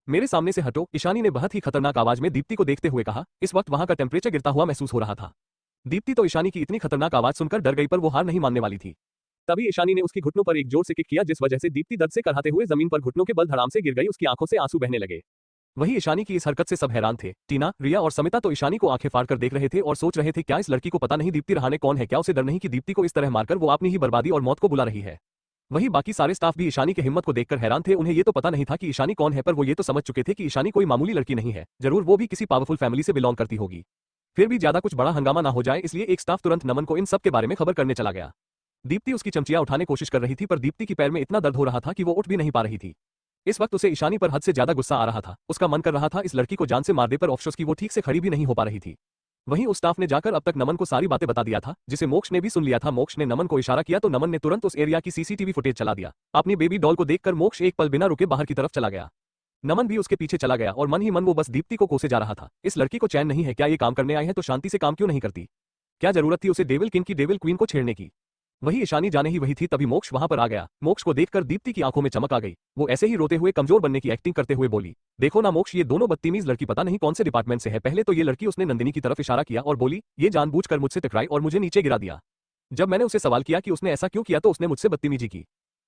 मेरे सामने से हटो, ईशानी ने बहुत ही खतरनाक आवाज में दीप्ति को देखते हुए कहा। इस वक्त वहां का टेम्परेचर गिरता हुआ महसूस हो रहा था। दीप्ति तो ईशानी की इतनी खतरनाक आवाज सुनकर डर गई, पर वो हार नहीं मानने वाली थी। तभी ईशानी ने उसकी घुटनों पर एक जोर से किक किया, जिस वजह से दीप्ति दर्द से कराहते हुए जमीन पर घुटनों के बल धड़ाम से गिर गई। उसकी आंखों से आंसू बहने लगे। वहीं ईशानी की इस हरकत से सब हैरान थे। टीना, रिया और समिता तो ईशानी को आंखें फाड़ कर देख रहे थे और सोच रहे थे क्या इस लड़की को पता नहीं दीप्ति रहाणे कौन है? क्या उसे डर नहीं कि दीप्ति को इस तरह मारकर वो अपनी ही बर्बादी और मौत को बुला रही है? वहीं बाकी सारे स्टाफ भी ईशानी की हिम्मत को देखकर हैरान थे। उन्हें ये तो पता नहीं था कि ईशानी कौन है, पर वो ये तो समझ चुके थे कि ईशानी कोई मामूली लड़की नहीं है, जरूर वो भी किसी पावरफुल फैमिली से बिलोंग करती होगी। फिर भी ज्यादा कुछ बड़ा हंगामा ना हो जाए, इसलिए एक स्टाफ तुरंत नमन को इन सब के बारे में खबर करने चला गया। दीप्ति उसकी चमचिया उठाने कोशिश कर रही थी, पर दीप्ति की पैर में इतना दर्द हो रहा था कि वो उठ भी नहीं पा रही थी। इस वक्त उसे ईशानी पर हद से ज्यादा गुस्सा आ रहा था। उसका मन कर रहा था इस लड़की को जान से मार दे, पर अफसोस की वो ठीक से खड़ी भी नहीं हो पा रही थी। वहीं उस स्टाफ ने जाकर अब तक नमन को सारी बातें बता दिया था, जिसे मोक्ष ने भी सुन लिया था। मोक्ष ने नमन को इशारा किया तो नमन ने तुरंत उस एरिया की सीसीटीवी फुटेज चला दिया। अपनी बेबी डॉल को देखकर मोक्ष एक पल बिना रुके बाहर की तरफ चला गया। नमन भी उसके पीछे चला गया और मन ही मन वो बस दीप्ति को कोसे जा रहा था। इस लड़की को चैन नहीं है, क्या ये काम करने आए हैं तो शांति से काम क्यों नहीं करती? क्या जरूरत थी उसे डेविल किंग की डेविल क्वीन को छेड़ने की? वही ईशानी जाने ही वही थी, तभी मोक्ष वहां पर आ गया। मोक्ष को देखकर दीप्ति की आंखों में चमक आ गई। वो ऐसे ही रोते हुए कमजोर बनने की एक्टिंग करते हुए बोली, देखो ना मोक्ष, ये दोनों बदतमीज लड़की पता नहीं कौन से डिपार्टमेंट से है। पहले तो ये लड़की उसने नंदिनी की तरफ इशारा किया और बोली ये जानबूझकर मुझसे टकराई और मुझे नीचे गिरा दिया। जब मैंने उसे सवाल किया कि उसने ऐसा क्यों किया तो उसने मुझसे बदतमीजी की,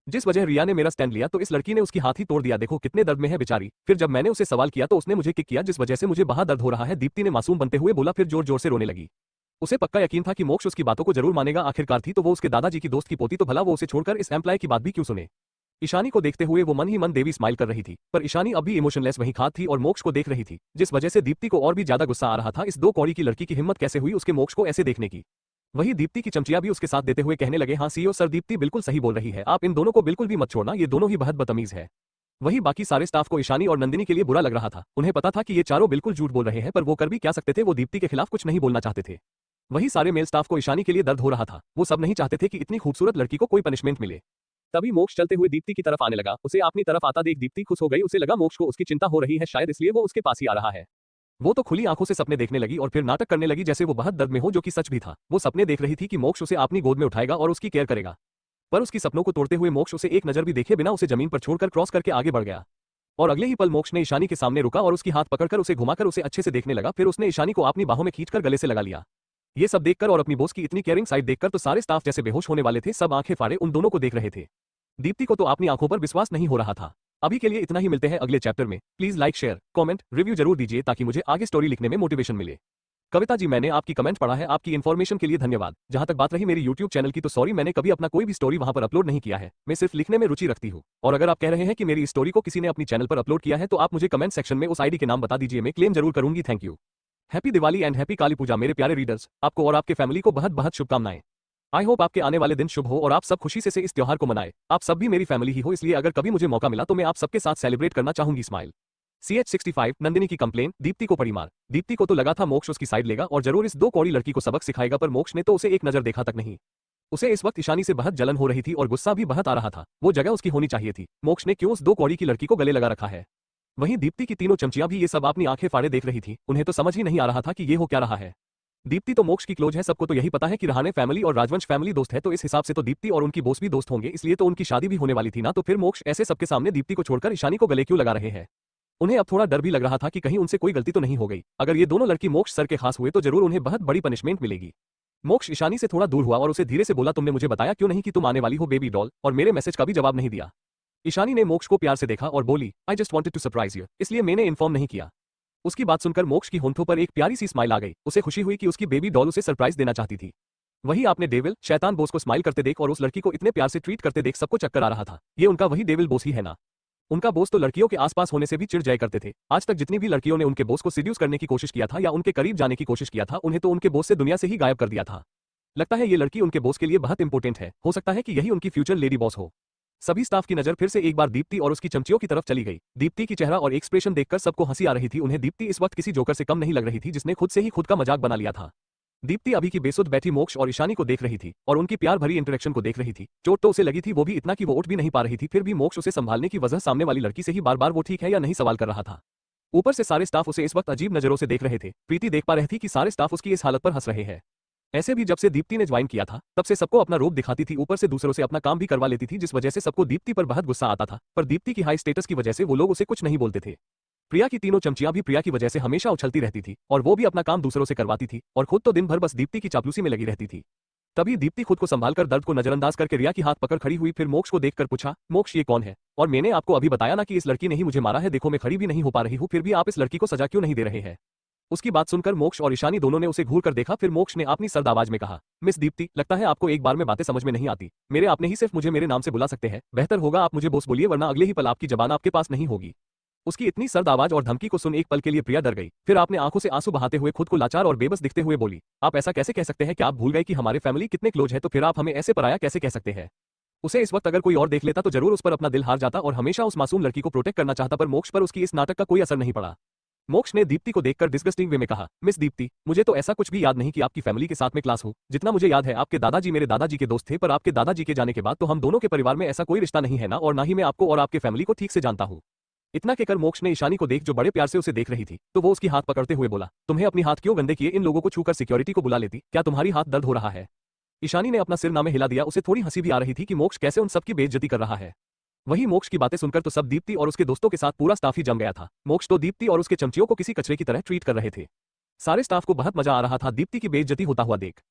जिस वजह रिया ने मेरा स्टैंड लिया तो इस लड़की ने उसकी हाथ ही तोड़ दिया। देखो कितने दर्द में है बेचारी। फिर जब मैंने उसे सवाल किया तो उसने मुझे किक किया, जिस वजह से मुझे बाहर दर्द हो रहा है। दीप्ति ने मासूम बनते हुए बोला, फिर जोर जोर से रोने लगी। उसे पक्का यकीन था कि मोक्ष उसकी बातों को जरूर मानेगा, आखिरकार थी तो वो उसके दादाजी की दोस्त की पोती, तो भला वो उसे छोड़कर इस एम्प्लॉय की बात भी क्यों सुने। ईशानी को देखते हुए वो मन ही मन देवी स्माइल कर रही थी, पर ईशानी अब भी इमोशनलेस वहीं खात थी और मोक्ष को देख रही थी, जिस वजह से दीप्ति को और भी ज्यादा गुस्सा आ रहा था। इस दो कौड़ी की लड़की की हिम्मत कैसे हुई उसके मोक्ष को ऐसे देखने की। वहीं दीप्ति की चमचिया भी उसके साथ देते हुए कहने लगे, हाँ सीईओ सर, दीप्ति बिल्कुल सही बोल रही है, आप इन दोनों को बिल्कुल भी मत छोड़ना, ये दोनों ही बहुत बदतमीज है। वहीं बाकी सारे स्टाफ को ईशानी और नंदिनी के लिए बुरा लग रहा था। उन्हें पता था कि ये चारों बिल्कुल झूठ बोल रहे हैं, पर वो कर भी क्या सकते थे, वो दीप्ति के खिलाफ कुछ नहीं बोलना चाहते थे। वही सारे मेल स्टाफ को ईशानी के लिए दर्द हो रहा था। वो सब नहीं चाहते थे कि इतनी खूबसूरत लड़की को कोई पनिशमेंट मिले। तभी मोक्ष चलते हुए दीप्ति की तरफ आने लगा। उसे अपनी तरफ आता देख दीप्ति खुश हो गई। उसे लगा मोक्ष को उसकी चिंता हो रही है, शायद इसलिए वो उसके पास ही आ रहा है। वो तो खुली आंखों से सपने देखने लगी और फिर नाटक करने लगी जैसे वो बहुत दर्द में हो, जो कि सच भी था। वो सपने देख रही थी कि मोक्ष उसे अपनी गोद में उठाएगा और उसकी केयर करेगा। पर उसकी सपनों को तोड़ते हुए मोक्ष उसे एक नजर भी देखे बिना उसे जमीन पर छोड़कर क्रॉस करके आगे बढ़ गया। और अगले ही पल मोक्ष ने ईशानी के सामने रुका और उसकी हाथ पकड़कर उसे घुमाकर उसे अच्छे से देखने लगा। फिर उसने ईशानी को अपनी बाहों में खींचकर गले से लगा लिया। ये सब देखकर और अपनी बॉस की इतनी केयरिंग साइड देखकर तो सारे स्टाफ जैसे बेहोश होने वाले थे। सब आंखें फाड़े उन दोनों को देख रहे थे। दीप्ति को तो अपनी आंखों पर विश्वास नहीं हो रहा था। अभी के लिए इतना ही, मिलते हैं अगले चैप्टर में। Please like, share, comment, review जरूर दीजिए ताकि मुझे आगे स्टोरी लिखने में मोटिवेशन मिले। कविता जी, मैंने आपकी कमेंट पढ़ा है, आपकी इन्फॉर्मेशन के लिए धन्यवाद। जहां तक बात रही मेरी यूट्यूब चैनल की, तो सॉरी, मैंने कभी अपना कोई भी स्टोरी वहां पर अपलोड नहीं किया है। मैं सिर्फ लिखने में रुचि रखती हूं। और अगर आप कह रहे हैं कि मेरी स्टोरी को किसी ने अपनी चैनल पर अपलोड किया है तो आप मुझे कमेंट सेक्शन में उस आईडी के नाम बता दीजिए, मैं क्लेम जरूर करूंगी। Thank you. Happy Diwali and happy Kali Puja मेरे प्यारे रीडर्स। आपको और आपके फैमिली को बहुत बहुत शुभकामनाएं। आई होप आपके आने वाले दिन शुभ हो और आप सब खुशी से इस त्योहार को मनाएं। आप सब भी मेरी फैमिली ही हो, इसलिए अगर कभी मुझे मौका मिला तो मैं आप सबके साथ सेलिब्रेट करना चाहूंगी। स्माइल। CH65 नंदिनी की कंप्लेन, दीप्ति को पड़ी मार। दीप्ति को तो लगा था मोक्ष उसकी साइड लेगा और जरूर इस 2 कौड़ी लड़की को सबक सिखाएगा, पर मोक्ष ने तो उसे एक नजर देखा तक नहीं। उसे इस वक्त ईशानी से बहुत जलन हो रही थी और गुस्सा भी बहुत आ रहा था। वो जगह उसकी होनी चाहिए थी। मोक्ष ने क्यों उस 2 कौड़ी की लड़की को गले लगा रखा है। वहीं दीप्ति की तीनों चमचियां भी ये सब अपनी आंखें फाड़े देख रही थी। उन्हें तो समझ ही नहीं आ रहा था कि ये हो क्या रहा है। दीप्ति तो मोक्ष की क्लोज है, सबको तो यही पता है कि रहाणे फैमिली और राजवंश फैमिली दोस्त है, तो इस हिसाब से तो दीप्ति और उनकी बॉस भी दोस्त होंगे, इसलिए तो उनकी शादी भी होने वाली थी ना। तो फिर मोक्ष ऐसे सबके सामने दीप्ति को छोड़कर ईशानी को गले क्यों लगा रहे हैं। उन्हें अब थोड़ा डर भी लग रहा था कि कहीं उनसे कोई गलती तो नहीं हो गई। अगर ये दोनों लड़की मोक्ष सर के खास हुए तो जरूर उन्हें बहुत बड़ी पनिशमेंट मिलेगी। मोक्ष ईशानी से थोड़ा दूर हुआ और उसे धीरे से बोला, तुमने मुझे बताया क्यों नहीं कि तुम आने वाली हो बेबी डॉल, और मेरे मैसेज का भी जवाब नहीं दिया। ईशानी ने मोक्ष को प्यार से देखा और बोली, I just wanted to surprise you, इसलिए मैंने इन्फॉर्म नहीं किया। उसकी बात सुनकर मोक्ष की होंठों पर एक प्यारी सी स्माइल आ गई। उसे खुशी हुई कि उसकी बेबी डॉल उसे सरप्राइज देना चाहती थी। वही आपने डेविल शैतान बॉस को स्माइल करते देख और उस लड़की को इतने प्यार से ट्रीट करते देख सबको चक्कर आ रहा था। ये उनका वही डेविल बॉस ही है ना। उनका बॉस तो लड़कियों के आसपास होने से भी चिढ़ जाया करते थे। आज तक जितनी भी लड़कियों ने उनके बॉस को सीड्यूस करने की कोशिश किया था या उनके करीब जाने की कोशिश किया था, उन्हें तो उनके बॉस से दुनिया से ही गायब कर दिया था। लगता है ये लड़की उनके बॉस के लिए बहुत इंपॉर्टेंट है। हो सकता है कि यही उनकी फ्यूचर लेडी बॉस हो। सभी स्टाफ की नजर फिर से एक बार दीप्ति और उसकी चमचियों की तरफ चली गई। दीप्ति की चेहरा और एक्सप्रेशन देखकर सबको हंसी आ रही थी। उन्हें दीप्ति इस वक्त किसी जोकर से कम नहीं लग रही थी, जिसने खुद से ही खुद का मजाक बना लिया था। दीप्ति अभी की बेसुध बैठी मोक्ष और ईशानी को देख रही थी और उनकी प्यार भरी इंटरेक्शन को देख रही थी। चोट तो उसे लगी थी, वो भी इतना कि वो उठ भी नहीं पा रही थी। फिर भी मोक्ष उसे संभालने की वजह सामने वाली लड़की से ही बार बार वो ठीक है या नहीं सवाल कर रहा था। ऊपर से सारे स्टाफ उसे इस वक्त अजीब नजरों से देख रहे थे। प्रीति देख पा रही थी कि सारे स्टाफ उसकी इस हालत पर हंस रहे हैं। ऐसे भी जब से दीप्ति ने ज्वाइन किया था तब से सबको अपना रूप दिखाती थी, ऊपर से दूसरों से अपना काम भी करवा लेती थी, जिस वजह से सबको दीप्ति पर बहुत गुस्सा आता था। पर दीप्ति की हाई स्टेटस की वजह से वो लोग उसे कुछ नहीं बोलते थे। प्रिया की तीनों चमचियां भी प्रिया की वजह से हमेशा उछलती रहती थी और वो भी अपना काम दूसरों से करवाती थी और खुद तो दिन भर बस दीप्ति की चापलूसी में लगी रहती थी। तभी दीप्ति खुद को संभालकर दर्द को नजरअंदाज करके रिया की हाथ पकड़ खड़ी हुई। फिर मोक्ष को देखकर पूछा, मोक्ष ये कौन है? और मैंने आपको अभी बताया ना कि इस लड़की ने ही मुझे मारा है। देखो मैं खड़ी भी नहीं हो पा रही हूँ, फिर भी आप इस लड़की को सजा क्यों नहीं दे रहे हैं? उसकी बात सुनकर मोक्ष और ईशानी दोनों ने उसे घूर कर देखा। फिर मोक्ष ने अपनी सर्द आवाज में कहा, मिस दीप्ति, लगता है आपको एक बार में बातें समझ में नहीं आती। मेरे आपने ही सिर्फ मुझे मेरे नाम से बुला सकते हैं। बेहतर होगा आप मुझे बॉस बोलिए, वरना अगले ही पल आपकी जबान आपके पास नहीं होगी। उसकी इतनी सर्द आवाज और धमकी को सुन एक पल के लिए प्रिया डर गई। फिर आपने आंखों से आंसू बहाते हुए खुद को लाचार और बेबस दिखते हुए बोली, आप ऐसा कैसे कह सकते हैं? कि आप भूल गए कि हमारे फैमिली कितने क्लोज है? तो फिर आप हमें ऐसे पराया कैसे कह सकते हैं? उसे इस वक्त अगर कोई और देख लेता तो जरूर उस पर अपना दिल हार जाता और हमेशा उस मासूम लड़की को प्रोटेक्ट करना चाहता, पर मोक्ष पर उसकी इस नाटक का कोई असर नहीं पड़ा। मोक्ष ने दीप्ति को देखकर डिस्गस्टिंग वे में कहा, मिस दीप्ति, मुझे तो ऐसा कुछ भी याद नहीं कि आपकी फैमिली के साथ में क्लास हो। जितना मुझे याद है आपके दादाजी मेरे दादाजी के दोस्त थे, पर आपके दादाजी के जाने के बाद तो हम दोनों के परिवार में ऐसा कोई रिश्ता नहीं है ना, और ना ही मैं आपको और आपके फैमिली को ठीक से जानता हूँ। इतना कहकर मोक्ष ने ईशानी को देख जो बड़े प्यार से उसे देख रही थी, तो वो उसकी हाथ पकड़ते हुए बोला, तुम्हें अपनी हाथ क्यों गंदे किए? इन लोगों को छूकर सिक्योरिटी को बुला लेती। क्या तुम्हारी हाथ दर्द हो रहा है? ईशानी ने अपना सिर नामे हिला दिया। उसे थोड़ी हंसी भी आ रही थी कि मोक्ष कैसे उन सबकी बेइज्जती कर रहा है। वही मोक्ष की बातें सुनकर तो सब दीप्ति और उसके दोस्तों के साथ पूरा स्टाफ ही जम गया था। मोक्ष तो दीप्ति और उसके चमचियों को किसी कचरे की तरह ट्रीट कर रहे थे। सारे स्टाफ को बहुत मजा आ रहा था दीप्ति की बेइज्जती होता हुआ देख।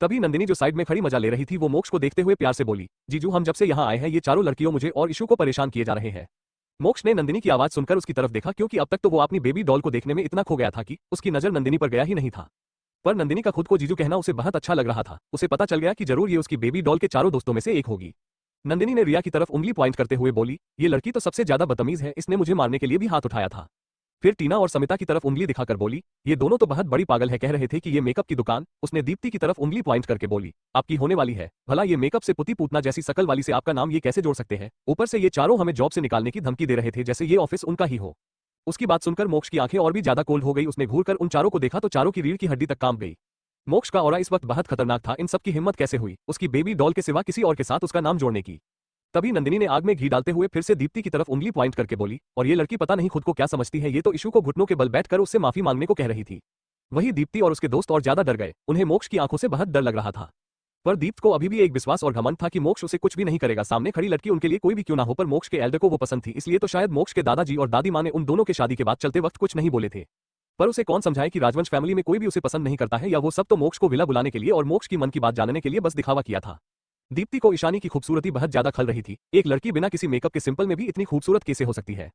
तभी नंदिनी जो साइड में खड़ी मजा ले रही थी, वो मोक्ष को देखते हुए प्यार से बोली, जीजू हम जब से यहाँ आए हैं ये चारों लड़कियों मुझे और इशू को परेशान किए जा रहे हैं। मोक्ष ने नंदिनी की आवाज सुनकर उसकी तरफ देखा, क्योंकि अब तक तो वो अपनी बेबी डॉल को देखने में इतना खो गया था कि उसकी नजर नंदिनी पर गया ही नहीं था। पर नंदिनी का खुद को जीजू कहना उसे बहुत अच्छा लग रहा था। उसे पता चल गया कि जरूर ये उसकी बेबी डॉल के चारों दोस्तों में से एक होगी। नंदिनी ने रिया की तरफ उंगली पॉइंट करते हुए बोली, ये लड़की तो सबसे ज्यादा बदतमीज है, इसने मुझे मारने के लिए भी हाथ उठाया था। फिर टीना और समिता की तरफ उंगली दिखाकर बोली, ये दोनों तो बहुत बड़ी पागल है, कह रहे थे कि ये मेकअप की दुकान। उसने दीप्ति की तरफ उंगली पॉइंट करके बोली, आपकी होने वाली है। भला ये मेकअप से पुती पूतना जैसी शकल वाली से आपका नाम ये कैसे जोड़ सकते हैं? ऊपर से ये चारों हमें जॉब से निकालने की धमकी दे रहे थे, जैसे ये ऑफिस उनका ही हो। उसकी बात सुनकर मोक्ष की आंखें और भी ज्यादा कोल्ड हो गई। उसने घूरकर उन चारों को देखा तो चारों की रीढ़ की हड्डी तक कांप गई। मोक्ष का ऑरा इस वक्त बहुत खतरनाक था। इन सब की हिम्मत कैसे हुई उसकी बेबी डॉल के सिवा किसी और के साथ उसका नाम जोड़ने की? तभी नंदिनी ने आग में घी डालते हुए फिर से दीप्ति की तरफ उंगली पॉइंट करके बोली, और ये लड़की पता नहीं खुद को क्या समझती है, ये तो इशू को घुटनों के बल बैठकर उससे माफी मांगने को कह रही थी। वही दीप्ति और उसके दोस्त और ज्यादा डर गए, उन्हें मोक्ष की आंखों से बहुत डर लग रहा था। पर दीप्त को अभी भी एक विश्वास और घमंड था कि मोक्ष उसे कुछ भी नहीं करेगा। सामने खड़ी लड़की उनके लिए कोई भी क्यों ना हो, पर मोक्ष के एल्डर को वो पसंद थी, इसलिए तो शायद मोक्ष के दादाजी और दादी माँ ने उन दोनों के शादी के बाद चलते वक्त कुछ नहीं बोले थे। पर उसे कौन समझाए कि राजवंश फैमिली में कोई भी उसे पसंद नहीं करता है, या वो सब तो मोक्ष को विला बुलाने के लिए और मोक्ष की मन की बात जानने के लिए बस दिखावा किया था। दीप्ति को ईशानी की खूबसूरती बहुत ज्यादा खल रही थी। एक लड़की बिना किसी मेकअप के सिंपल में भी इतनी खूबसूरत कैसे हो सकती है।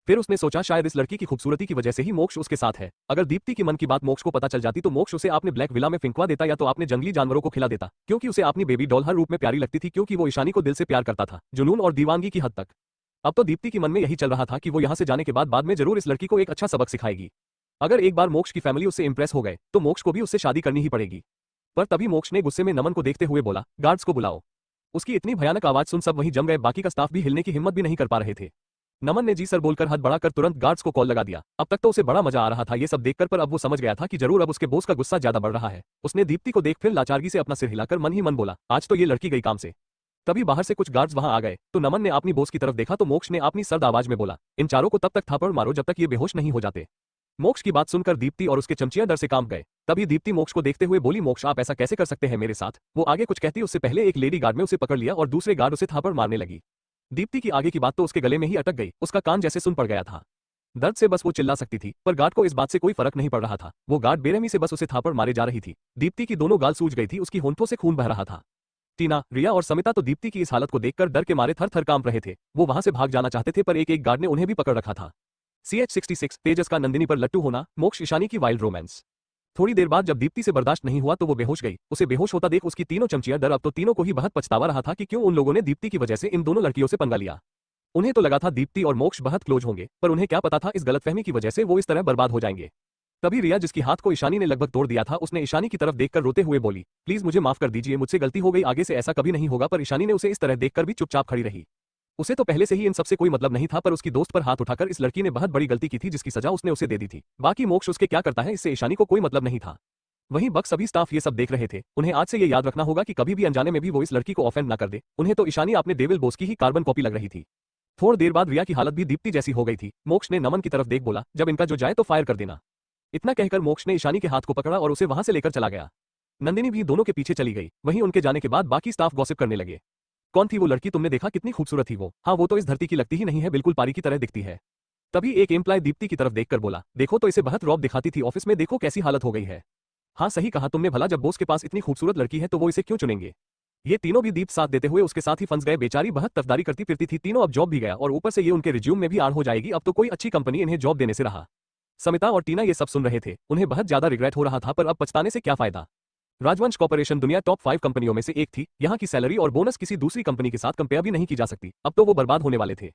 फिर उसने सोचा शायद इस लड़की की खूबसूरती की वजह से ही मोक्ष उसके साथ है। अगर दीप्ति की मन की बात मोक्ष को पता चल जाती तो मोक्ष उसे आपने ब्लैक विला में फिंकवा देता, या तो आपने जंगली जानवरों को खिला देता, क्योंकि उसे अपनी बेबी डॉल हर रूप में प्यारी लगती थी, क्योंकि वो ईशानी को दिल से प्यार करता था, जुनून और दीवानगी की हद तक। अब तो दीप्ति के मन में यही चल रहा था कि वो यहाँ से जाने के बाद में जरूर इस लड़की को एक अच्छा सबक सिखाएगी। अगर एक बार मोक्ष की फैमिली उससे इंप्रेस हो गए तो मोक्ष को भी उससे शादी करनी ही पड़ेगी। पर तभी मोक्ष ने गुस्से में नमन को देखते हुए बोला, गार्ड्स को बुलाओ। उसकी इतनी भयानक आवाज सुन सब वहीं जम गए, बाकी का स्टाफ भी हिलने की हिम्मत भी नहीं कर पा रहे थे। नमन ने जी सर बोलकर हद बढ़ाकर तुरंत गार्ड्स को कॉल लगा दिया। अब तक तो उसे बड़ा मजा आ रहा था ये सब देखकर, पर अब वो समझ गया था कि जरूर अब उसके बॉस का गुस्सा ज्यादा बढ़ रहा है। उसने दीप्ति को देख फिर लाचारगी से अपना सिर हिलाकर मन ही मन बोला, आज तो ये लड़की गई काम से। तभी बाहर से कुछ गार्ड्स वहां आ गए तो नमन ने अपनी बॉस की तरफ देखा तो मोक्ष ने अपनी सर्द आवाज में बोला, इन चारों को तब तक थापड़ मारो जब तक ये बेहोश नहीं हो जाते। मोक्ष की बात सुनकर दीप्ति और उसके चमचिया डर से कांप गए। तभी दीप्ति मोक्ष को देखते हुए बोली, मोक्ष आप ऐसा कैसे कर सकते हैं मेरे साथ। वो आगे कुछ कहती उससे पहले एक लेडी गार्ड में उसे पकड़ लिया और दूसरे गार्ड उसे थापड़ मारने लगी। दीप्ति की आगे की बात तो उसके गले में ही अटक गई, उसका कान जैसे सुन पड़ गया था। दर्द से बस वो चिल्ला सकती थी, पर गार्ड को इस बात से कोई फर्क नहीं पड़ रहा था। वो गार्ड बेरहमी से बस उसे थापड़ मारे जा रही थी। दीप्ति की दोनों गाल सूज गई थी, उसकी होंठों से खून बह रहा था। टीना, रिया और समिता तो दीप्ति की इस हालत को देखकर डर के मारे थर थर कांप रहे थे। वो वहां से भाग जाना चाहते थे, पर एक एक गार्ड ने उन्हें भी पकड़ रखा था। CH-66 तेजस का नंदिनी पर लट्टू होना, मोक्ष ईशानी की वाइल्ड रोमांस। थोड़ी देर बाद जब दीप्ति से बर्दाश्त नहीं हुआ तो वो बेहोश गई। उसे बेहोश होता देख उसकी तीनों चमचियां डर अब तो तीनों को ही बहुत पछतावा रहा था कि क्यों उन लोगों ने दीप्ति की वजह से इन दोनों लड़कियों से पंगा लिया। उन्हें तो लगा था दीप्ति और मोक्ष बहुत क्लोज होंगे, पर उन्हें क्या पता था इस गलतफहमी की वजह से वो इस तरह बर्बाद हो जाएंगे। तभी रिया, जिसकी हाथ को ईशानी ने लगभग तोड़ दिया था, उसने ईशानी की तरफ देखकर रोते हुए बोली, प्लीज मुझे माफ कर दीजिए, मुझसे गलती हो गई, आगे से ऐसा कभी नहीं होगा। पर ईशानी ने उसे इस तरह देखकर भी चुपचाप खड़ी रही। उसे तो पहले से ही इन सबसे कोई मतलब नहीं था, पर उसकी दोस्त पर हाथ उठाकर इस लड़की ने बहुत बड़ी गलती की थी जिसकी सजा उसने उसे दे दी थी। बाकी मोक्ष उसके क्या करता है इससे ईशानी को कोई मतलब नहीं था। वहीं बक सभी स्टाफ ये सब देख रहे थे। उन्हें आज से ये याद रखना होगा कि कभी भी अनजाने में भी वो इस लड़की को ऑफेंड ना कर दे। उन्हें तो ईशानी अपने डेविल बॉस की ही कार्बन कॉपी लग रही थी। थोड़ी देर बाद रिया की हालत भी दीप्ति जैसी हो गई थी। मोक्ष ने नमन की तरफ देख बोला, जब इनका जो जाए तो फायर कर देना। इतना कहकर मोक्ष ने ईशानी के हाथ को पकड़ा और उसे वहां से लेकर चला गया। नंदिनी भी दोनों के पीछे चली गई। वहीं उनके जाने के बाद बाकी स्टाफ गॉसिप करने लगे। कौन थी वो लड़की, तुमने देखा कितनी खूबसूरत थी वो। हाँ, वो तो इस धरती की लगती ही नहीं है, बिल्कुल पारी की तरह दिखती है। तभी एक एम्प्लॉय दीप्ति की तरफ देखकर बोला, देखो तो इसे बहुत रौब दिखाती थी ऑफिस में, देखो कैसी हालत हो गई है। हाँ सही कहा तुमने, भला जब बॉस के पास इतनी खूबसूरत लड़की है तो वो इसे क्यों चुनेंगे। ये तीनों भी दीप्त साथ देते हुए उसके साथ ही फंस गए। बेचारी बहुत तफदारी करती फिरती थी तीनों, अब जॉब भी गया और ऊपर से ये उनके रिज्यूम में भी आड़ हो जाएगी। अब तो कोई अच्छी कंपनी इन्हें जॉब देने से रहा। समिता और टीना ये सब सुन रहे थे। उन्हें बहुत ज्यादा रिग्रेट हो रहा था, पर अब पछताने से क्या फायदा। राजवंश कॉर्पोरेशन दुनिया टॉप 5 कंपनियों में से एक थी। यहाँ की सैलरी और बोनस किसी दूसरी कंपनी के साथ कंपेयर भी नहीं की जा सकती। अब तो वो बर्बाद होने वाले थे।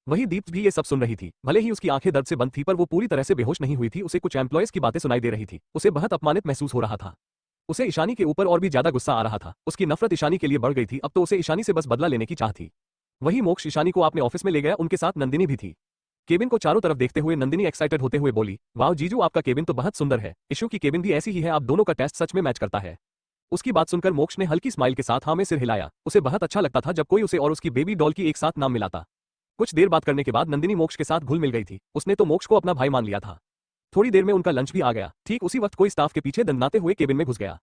वही दीप्त भी ये सब सुन रही थी। भले ही उसकी आंखें दर्द से बंद थी, पर वो पूरी तरह से बेहोश नहीं हुई थी। उसे कुछ एम्प्लॉयज की बातें सुनाई दे रही थी। उसे बहुत अपमानित महसूस हो रहा था। उसे ईशानी के ऊपर और भी ज्यादा गुस्सा आ रहा था। उसकी नफरत ईशानी के लिए बढ़ गई थी। अब तो उसे ईशानी से बस बदला लेने की चाह थी। वही मोक्ष ईशानी को अपने ऑफिस में ले गया, उनके साथ नंदिनी भी थी। केबिन को चारों तरफ देखते हुए नंदिनी एक्साइटेड होते हुए बोली, वाओ जीजू, आपका केबिन तो बहुत सुंदर है। इशू की केबिन भी ऐसी ही है, आप दोनों का टेस्ट सच में मैच करता है। उसकी बात सुनकर मोक्ष ने हल्की स्माइल के साथ हाँ में सिर हिलाया। उसे बहुत अच्छा लगता था जब कोई उसे और उसकी बेबी डॉल की एक साथ नाम मिलाता। कुछ देर बात करने के बाद नंदिनी मोक्ष के साथ घुल मिल गई थी। उसने तो मोक्ष को अपना भाई मान लिया था। थोड़ी देर में उनका लंच भी आ गया। ठीक उसी वक्त कोई स्टाफ के पीछे दंडनाते हुए केबिन में घुस गया।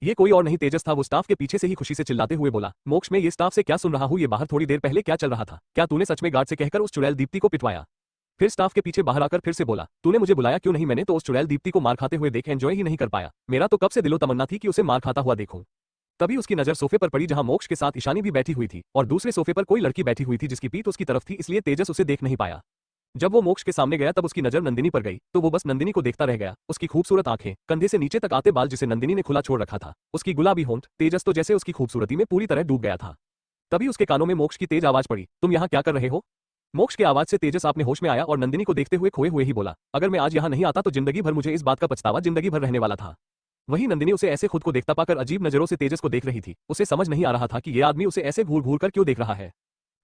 ये कोई और नहीं तेजस था। वो स्टाफ के पीछे से ही खुशी से चिल्लाते हुए बोला, मोक्ष मैं ये स्टाफ से क्या सुन रहा हूँ, ये बाहर थोड़ी देर पहले क्या चल रहा था। क्या तूने सच में गार्ड से कहकर उस चुड़ैल दीप्ति को पिटवाया। फिर स्टाफ के पीछे बाहर आकर फिर से बोला, तूने मुझे बुलाया क्यों नहीं। मैंने तो उस चुड़ैल दीप्ति को मार खाते हुए देख एंजॉय ही नहीं कर पाया। मेरा तो कब से दिलो तमन्ना थी कि उसे मार खाता हुआ देखूं। तभी उसकी नजर सोफे पर पड़ी जहां मोक्ष के साथ ईशानी भी बैठी हुई थी और दूसरे सोफे पर कोई लड़की बैठी हुई थी जिसकी पीठ उसकी तरफ थी, इसलिए तेजस उसे देख नहीं पाया। जब वो मोक्ष के सामने गया तब उसकी नजर नंदिनी पर गई तो वो बस नंदिनी को देखता रह गया। उसकी खूबसूरत आंखें, कंधे से नीचे तक आते बाल जिसे नंदिनी ने खुला छोड़ रखा था, उसकी गुलाबी होंठ, तेजस तो जैसे उसकी खूबसूरती में पूरी तरह डूब गया था। तभी उसके कानों में मोक्ष की तेज आवाज पड़ी, तुम यहाँ क्या कर रहे हो। मोक्ष के आवाज से तेजस अपने होश में आया और नंदिनी को देखते हुए खोए हुए ही बोला, अगर मैं आज यहाँ नहीं आता तो जिंदगी भर मुझे इस बात का पछतावा जिंदगी भर रहने वाला था। वही नंदिनी उसे ऐसे खुद को देखता पाकर अजीब नजरों से तेजस को देख रही थी। उसे समझ नहीं आ रहा था कि ये आदमी उसे ऐसे घूर घूर कर क्यों देख रहा है।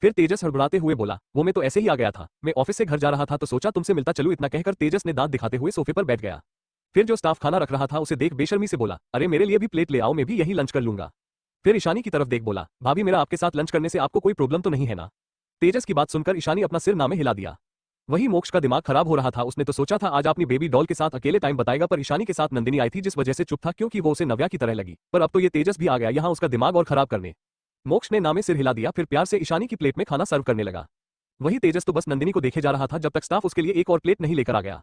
फिर तेजस हड़बड़ाते हुए बोला, वो मैं तो ऐसे ही आ गया था, मैं ऑफिस से घर जा रहा था तो सोचा तुमसे मिलता चलूं। इतना कहकर तेजस ने दांत दिखाते हुए सोफे पर बैठ गया। फिर जो स्टाफ खाना रख रहा था उसे देख बेशर्मी से बोला, अरे मेरे लिए भी प्लेट ले आओ, मैं भी यही लंच कर लूंगा। फिर ईशानी की तरफ देख बोला, भाभी मेरा आपके साथ लंच करने से आपको कोई प्रॉब्लम तो नहीं है ना? तेजस की बात सुनकर ईशानी अपना सिर नामे हिला दिया। वही मोक्ष का दिमाग खराब हो रहा था। उसने तो सोचा था आज अपनी बेबी डॉल के साथ अकेले टाइम बताएगा, पर ईशानी के साथ नंदिनी आई थी जिस वजह से चुप था, क्योंकि वो उसे नव्या की तरह लगी। पर अब तो ये तेजस भी आ गया यहाँ उसका दिमाग और खराब करने। मोक्ष ने नामे सिर हिला दिया, फिर प्यार से ईशानी की प्लेट में खाना सर्व करने लगा। वही तेजस तो बस नंदिनी को देखे जा रहा था जब तक स्टाफ उसके लिए एक और प्लेट नहीं लेकर आ गया।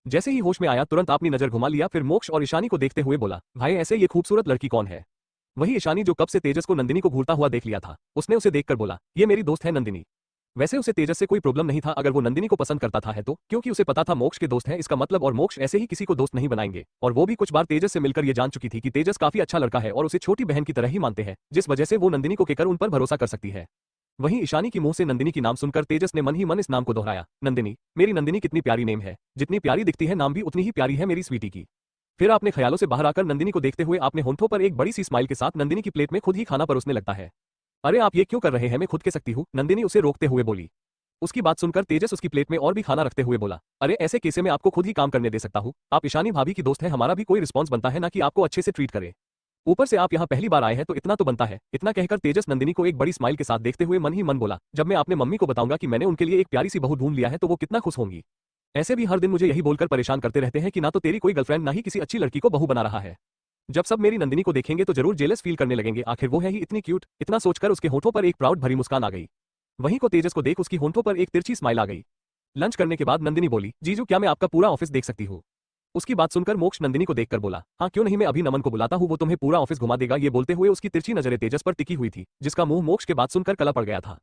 जैसे ही होश में आया तुरंत अपनी नजर घुमा लिया, फिर मोक्ष और ईशानी को देखते हुए बोला, भाई ऐसे ये खूबसूरत लड़की कौन है? वही ईशानी जो कब से तेजस को नंदिनी को घूरता हुआ देख लिया था, उसने उसे देखकर बोला, ये मेरी दोस्त है नंदिनी। वैसे उसे तेजस से कोई प्रॉब्लम नहीं था अगर वो नंदिनी को पसंद करता था है तो, क्योंकि उसे पता था मोक्ष के दोस्त हैं इसका मतलब, और मोक्ष ऐसे ही किसी को दोस्त नहीं बनाएंगे। और वो भी कुछ बार तेजस से मिलकर ये जान चुकी थी कि तेजस काफी अच्छा लड़का है और उसे छोटी बहन की तरह ही मानते हैं, जिस वजह से वो नंदिनी को कहकर उन पर भरोसा कर सकती है। वहीं ईशानी की मुंह से नंदिनी की नाम सुनकर तेजस ने मन ही मन इस नाम को दोहराया, नंदिनी, मेरी नंदिनी कितनी प्यारी नेम है, जितनी प्यारी दिखती है नाम भी उतनी ही प्यारी है मेरी स्वीटी की। फिर आपने ख्यालों से बाहर आकर नंदिनी को देखते हुए आपने होंठों पर एक बड़ी सी स्माइल के साथ नंदिनी की प्लेट में खुद ही खाना परोसने लगता है। अरे आप ये क्यों कर रहे हैं, मैं खुद के सकती हूँ, नंदिनी उसे रोकते हुए बोली। उसकी बात सुनकर तेजस उसकी प्लेट में और भी खाना रखते हुए बोला, अरे ऐसे केसे में आपको खुद ही काम करने दे सकता हूँ, आप ईशानी भाभी की दोस्त है, हमारा भी कोई रिस्पॉन्स बनता है ना कि आपको अच्छे से ट्रीट करे। ऊपर से आप यहाँ पहली बार आए हैं तो इतना तो बनता है। इतना कहकर तेजस नंदिनी को एक बड़ी स्माइल के साथ देखते हुए मन ही मन बोला, जब मैं अपने मम्मी को बताऊंगा कि मैंने उनके लिए एक प्यारी सी बहू ढूंढ लिया है तो वो कितना खुश होंगी। ऐसे भी हर दिन मुझे यही बोलकर परेशान करते रहते हैं कि ना तो तेरी कोई गर्लफ्रेंड ना ही किसी अच्छी लड़की को बहू बना रहा है। जब सब मेरी नंदिनी को देखेंगे तो जरूर जेलस फील करने लगेंगे, आखिर वो है ही इतनी क्यूट। इतना सोचकर उसके होठों पर एक प्राउड भरी मुस्कान आ गई। वहीं को तेजस को देख उसकी होंठों पर एक तिरछी स्माइल आ गई। लंच करने के बाद नंदिनी बोली, जीजू क्या मैं आपका पूरा ऑफिस देख सकती हूँ? उसकी बात सुनकर मोक्ष नंदिनी को देखकर बोला, हाँ क्यों नहीं, मैं अभी नमन को बुलाता हूँ, वो तुम्हें पूरा ऑफिस घुमा देगा। ये बोलते हुए उसकी तिरछी नजरें तेजस पर टिकी हुई थी, जिसका मुंह मोक्ष के बात सुनकर कला पड़ गया था।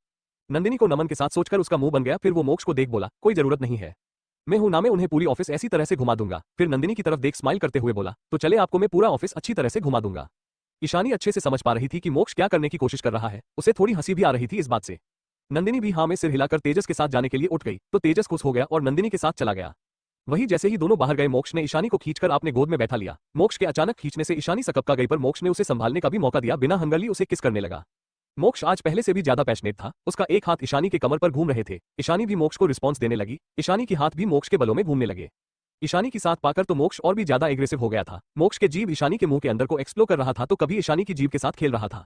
नंदिनी को नमन के साथ सोचकर उसका मुंह बन गया, फिर वो मोक्ष को देख बोला, कोई जरूरत नहीं है, मैं हूं ना, मैं उन्हें पूरी ऑफिस ऐसी तरह से घुमा दूंगा। फिर नंदिनी की तरफ देख स्माइल करते हुए बोला, तो चले आपको मैं पूरा ऑफिस अच्छी तरह से घुमा दूंगा। ईशानी अच्छे से समझ पा रही थी कि मोक्ष क्या करने की कोशिश कर रहा है, उसे थोड़ी हंसी भी आ रही थी इस बात से। नंदिनी भी हाँ में सिर हिलाकर तेजस के साथ जाने के लिए उठ गई, तो तेजस खुश हो गया और नंदिनी के साथ चला गया। वही जैसे ही दोनों बाहर गए मोक्ष ने ईशानी को खींचकर अपने गोद में बैठा लिया। मोक्ष के अचानक खींचने से ईशानी सकपका गई, पर मोक्ष ने उसे संभालने का भी मौका दिया, बिना हंगली उसे किस करने लगा। मोक्ष आज पहले से भी ज्यादा पैशनेट था, उसका एक हाथ ईशानी के कमर पर घूम रहे थे। ईशानी भी मोक्ष को रिस्पॉन्स देने लगी, ईशानी के हाथ भी मोक्ष के बलों में घूमने लगे। ईशानी की साथ पाकर तो मोक्ष और भी ज्यादा एग्रेसिव हो गया था। मोक्ष के जीभ ईशानी के मुंह के अंदर को एक्सप्लोर कर रहा था, तो कभी ईशानी की जीभ के साथ खेल रहा था।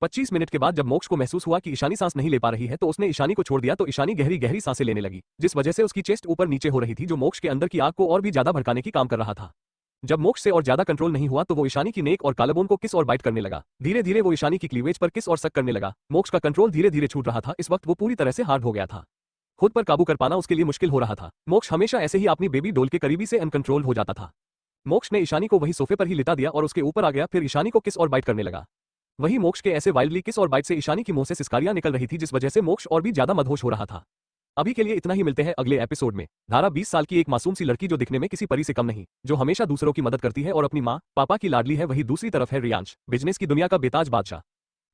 25 मिनट के बाद जब मोक्ष को महसूस हुआ कि ईशानी सांस नहीं ले पा रही है तो उसने ईशानी को छोड़ दिया, तो ईशानी गहरी गहरी सांसें लेने लगी, जिस वजह से उसकी चेस्ट ऊपर नीचे हो रही थी, जो मोक्ष के अंदर की आग को और भी ज्यादा भड़काने की काम कर रहा था। जब मोक्ष से और ज्यादा कंट्रोल नहीं हुआ तो वो ईशानी की नेक और कालाबोन को किस और बाइट करने लगा। धीरे धीरे वो ईशानी की क्लीवेज पर किस और सक करने लगा। मोक्ष का कंट्रोल धीरे धीरे छूट रहा था, इस वक्त वो पूरी तरह से हार्ड हो गया था। खुद पर काबू कर पाना उसके लिए मुश्किल हो रहा था। मोक्ष हमेशा ऐसे ही अपनी बेबी डोल के करीबी से अनकंट्रोल हो जाता था। मोक्ष ने ईशानी को वही सोफे पर ही लिटा दिया और उसके ऊपर आ गया, फिर ईशानी को किस और बाइट करने लगा। वही मोक्ष के ऐसे वाइल्डली किस और बाइट से ईशानी की मुंह से सिस्कारियां निकल रही थी, जिस वजह से मोक्ष और भी ज्यादा मदहोश हो रहा था। अभी के लिए इतना ही, मिलते हैं अगले एपिसोड में। धारा 20 साल की एक मासूम सी लड़की जो दिखने में किसी परी से कम नहीं, जो हमेशा दूसरों की मदद करती है और अपनी माँ पापा की लाडली है, वही दूसरी तरफ है रियांश, बिजनेस की दुनिया का बेताज बादशाह,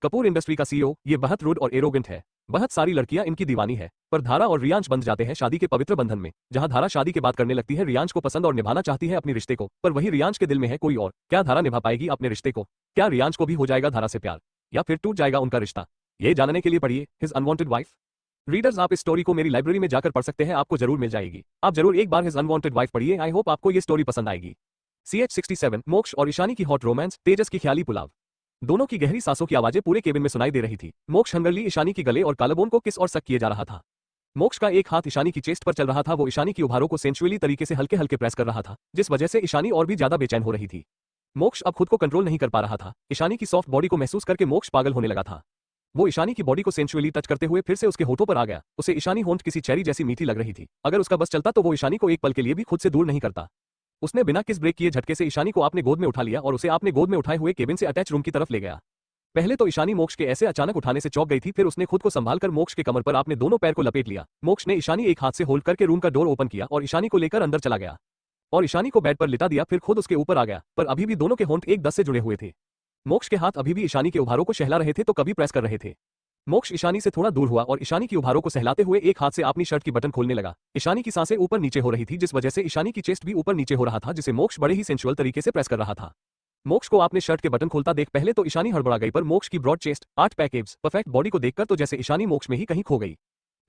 कपूर इंडस्ट्री का सीईओ। ये बहुत रूड और एरोगेंट है, बहुत सारी लड़कियां इनकी दीवानी है, पर धारा और रियांश बंध जाते हैं शादी के पवित्र बंधन में, जहां धारा शादी के बाद करने लगती है रियांश को पसंद और निभाना चाहती है अपने रिश्ते को, पर वही रियांश के दिल में है कोई और। क्या धारा निभा पाएगी अपने रिश्ते को? क्या रियांश को भी हो जाएगा धारा से प्यार, या फिर टूट जाएगा उनका रिश्ता? ये जानने के लिए पढ़िए हिज अनवांटेड वाइफ। रीडर्स, आप इस स्टोरी को मेरी लाइब्रेरी में जाकर पढ़ सकते हैं, आपको जरूर मिल जाएगी। आप जरूर एक बार हिज अनवांटेड वाइफ पढ़िए। आई होप आपको ये स्टोरी पसंद आएगी। CH67 मोक्ष और ईशानी की हॉट रोमांस, तेजस की ख्याली पुलाव। दोनों की गहरी सांसों की आवाजें पूरे केबिन में सुनाई दे रही थी। मोक्ष हंगरली ईशानी की गले और कालाबोन को किस और सक किए जा रहा था। मोक्ष का एक हाथ ईशानी की चेस्ट पर चल रहा था, वो ईशानी की उभारों को सेंचुअली तरीके से हल्के हल्के प्रेस कर रहा था, जिस वजह से ईशानी और भी ज्यादा बेचैन हो रही थी। मोक्ष अब खुद को कंट्रोल नहीं कर पा रहा था। ईशानी की सॉफ्ट बॉडी को महसूस करके मोक्ष पागल होने लगा था। वो ईशानी की बॉडी को सेंचुअली टच करते हुए फिर से उसके होठों पर आ गया। उसे ईशानी होंठ किसी चेरी जैसी मीठी लग रही थी। अगर उसका बस चलता तो वो ईशानी को एक पल के लिए भी खुद से दूर नहीं करता। उसने बिना किस ब्रेक किए झटके से ईशानी को अपने गोद में उठा लिया और उसे अपने गोद में उठाए हुए केबिन से अटैच रूम की तरफ ले गया। पहले तो ईशानी मोक्ष के ऐसे अचानक उठाने से चौंक गई थी, फिर उसने खुद को संभालकर मोक्ष के कमर पर अपने दोनों पैर को लपेट लिया। मोक्ष ने ईशानी एक हाथ से होल्ड करके रूम का डोर ओपन किया और ईशानी को लेकर अंदर चला गया और ईशानी को बेड पर लिटा दिया, फिर खुद उसके ऊपर आ गया, पर अभी भी दोनों के होंठ एक दस से जुड़े हुए थे। मोक्ष के हाथ अभी भी ईशानी के उभारों को सहला रहे थे तो कभी प्रेस कर रहे थे। मोक्ष ईशानी से थोड़ा दूर हुआ और ईशानी की उभारों को सहलाते हुए एक हाथ से अपनी शर्ट की बटन खोलने लगा। ईशानी की सांसें ऊपर नीचे हो रही थी, जिस वजह से ईशानी की चेस्ट भी ऊपर नीचे हो रहा था, जिसे मोक्ष बड़े ही सेंसुअल तरीके से प्रेस कर रहा था। मोक्ष को आपने शर्ट के बटन खोलता देख पहले तो ईशानी हड़बड़ा गई, पर मोक्ष की broad chest, 8 pack abs, perfect body को देखकर तो जैसे ईशानी मोक्ष में ही कहीं खो गई।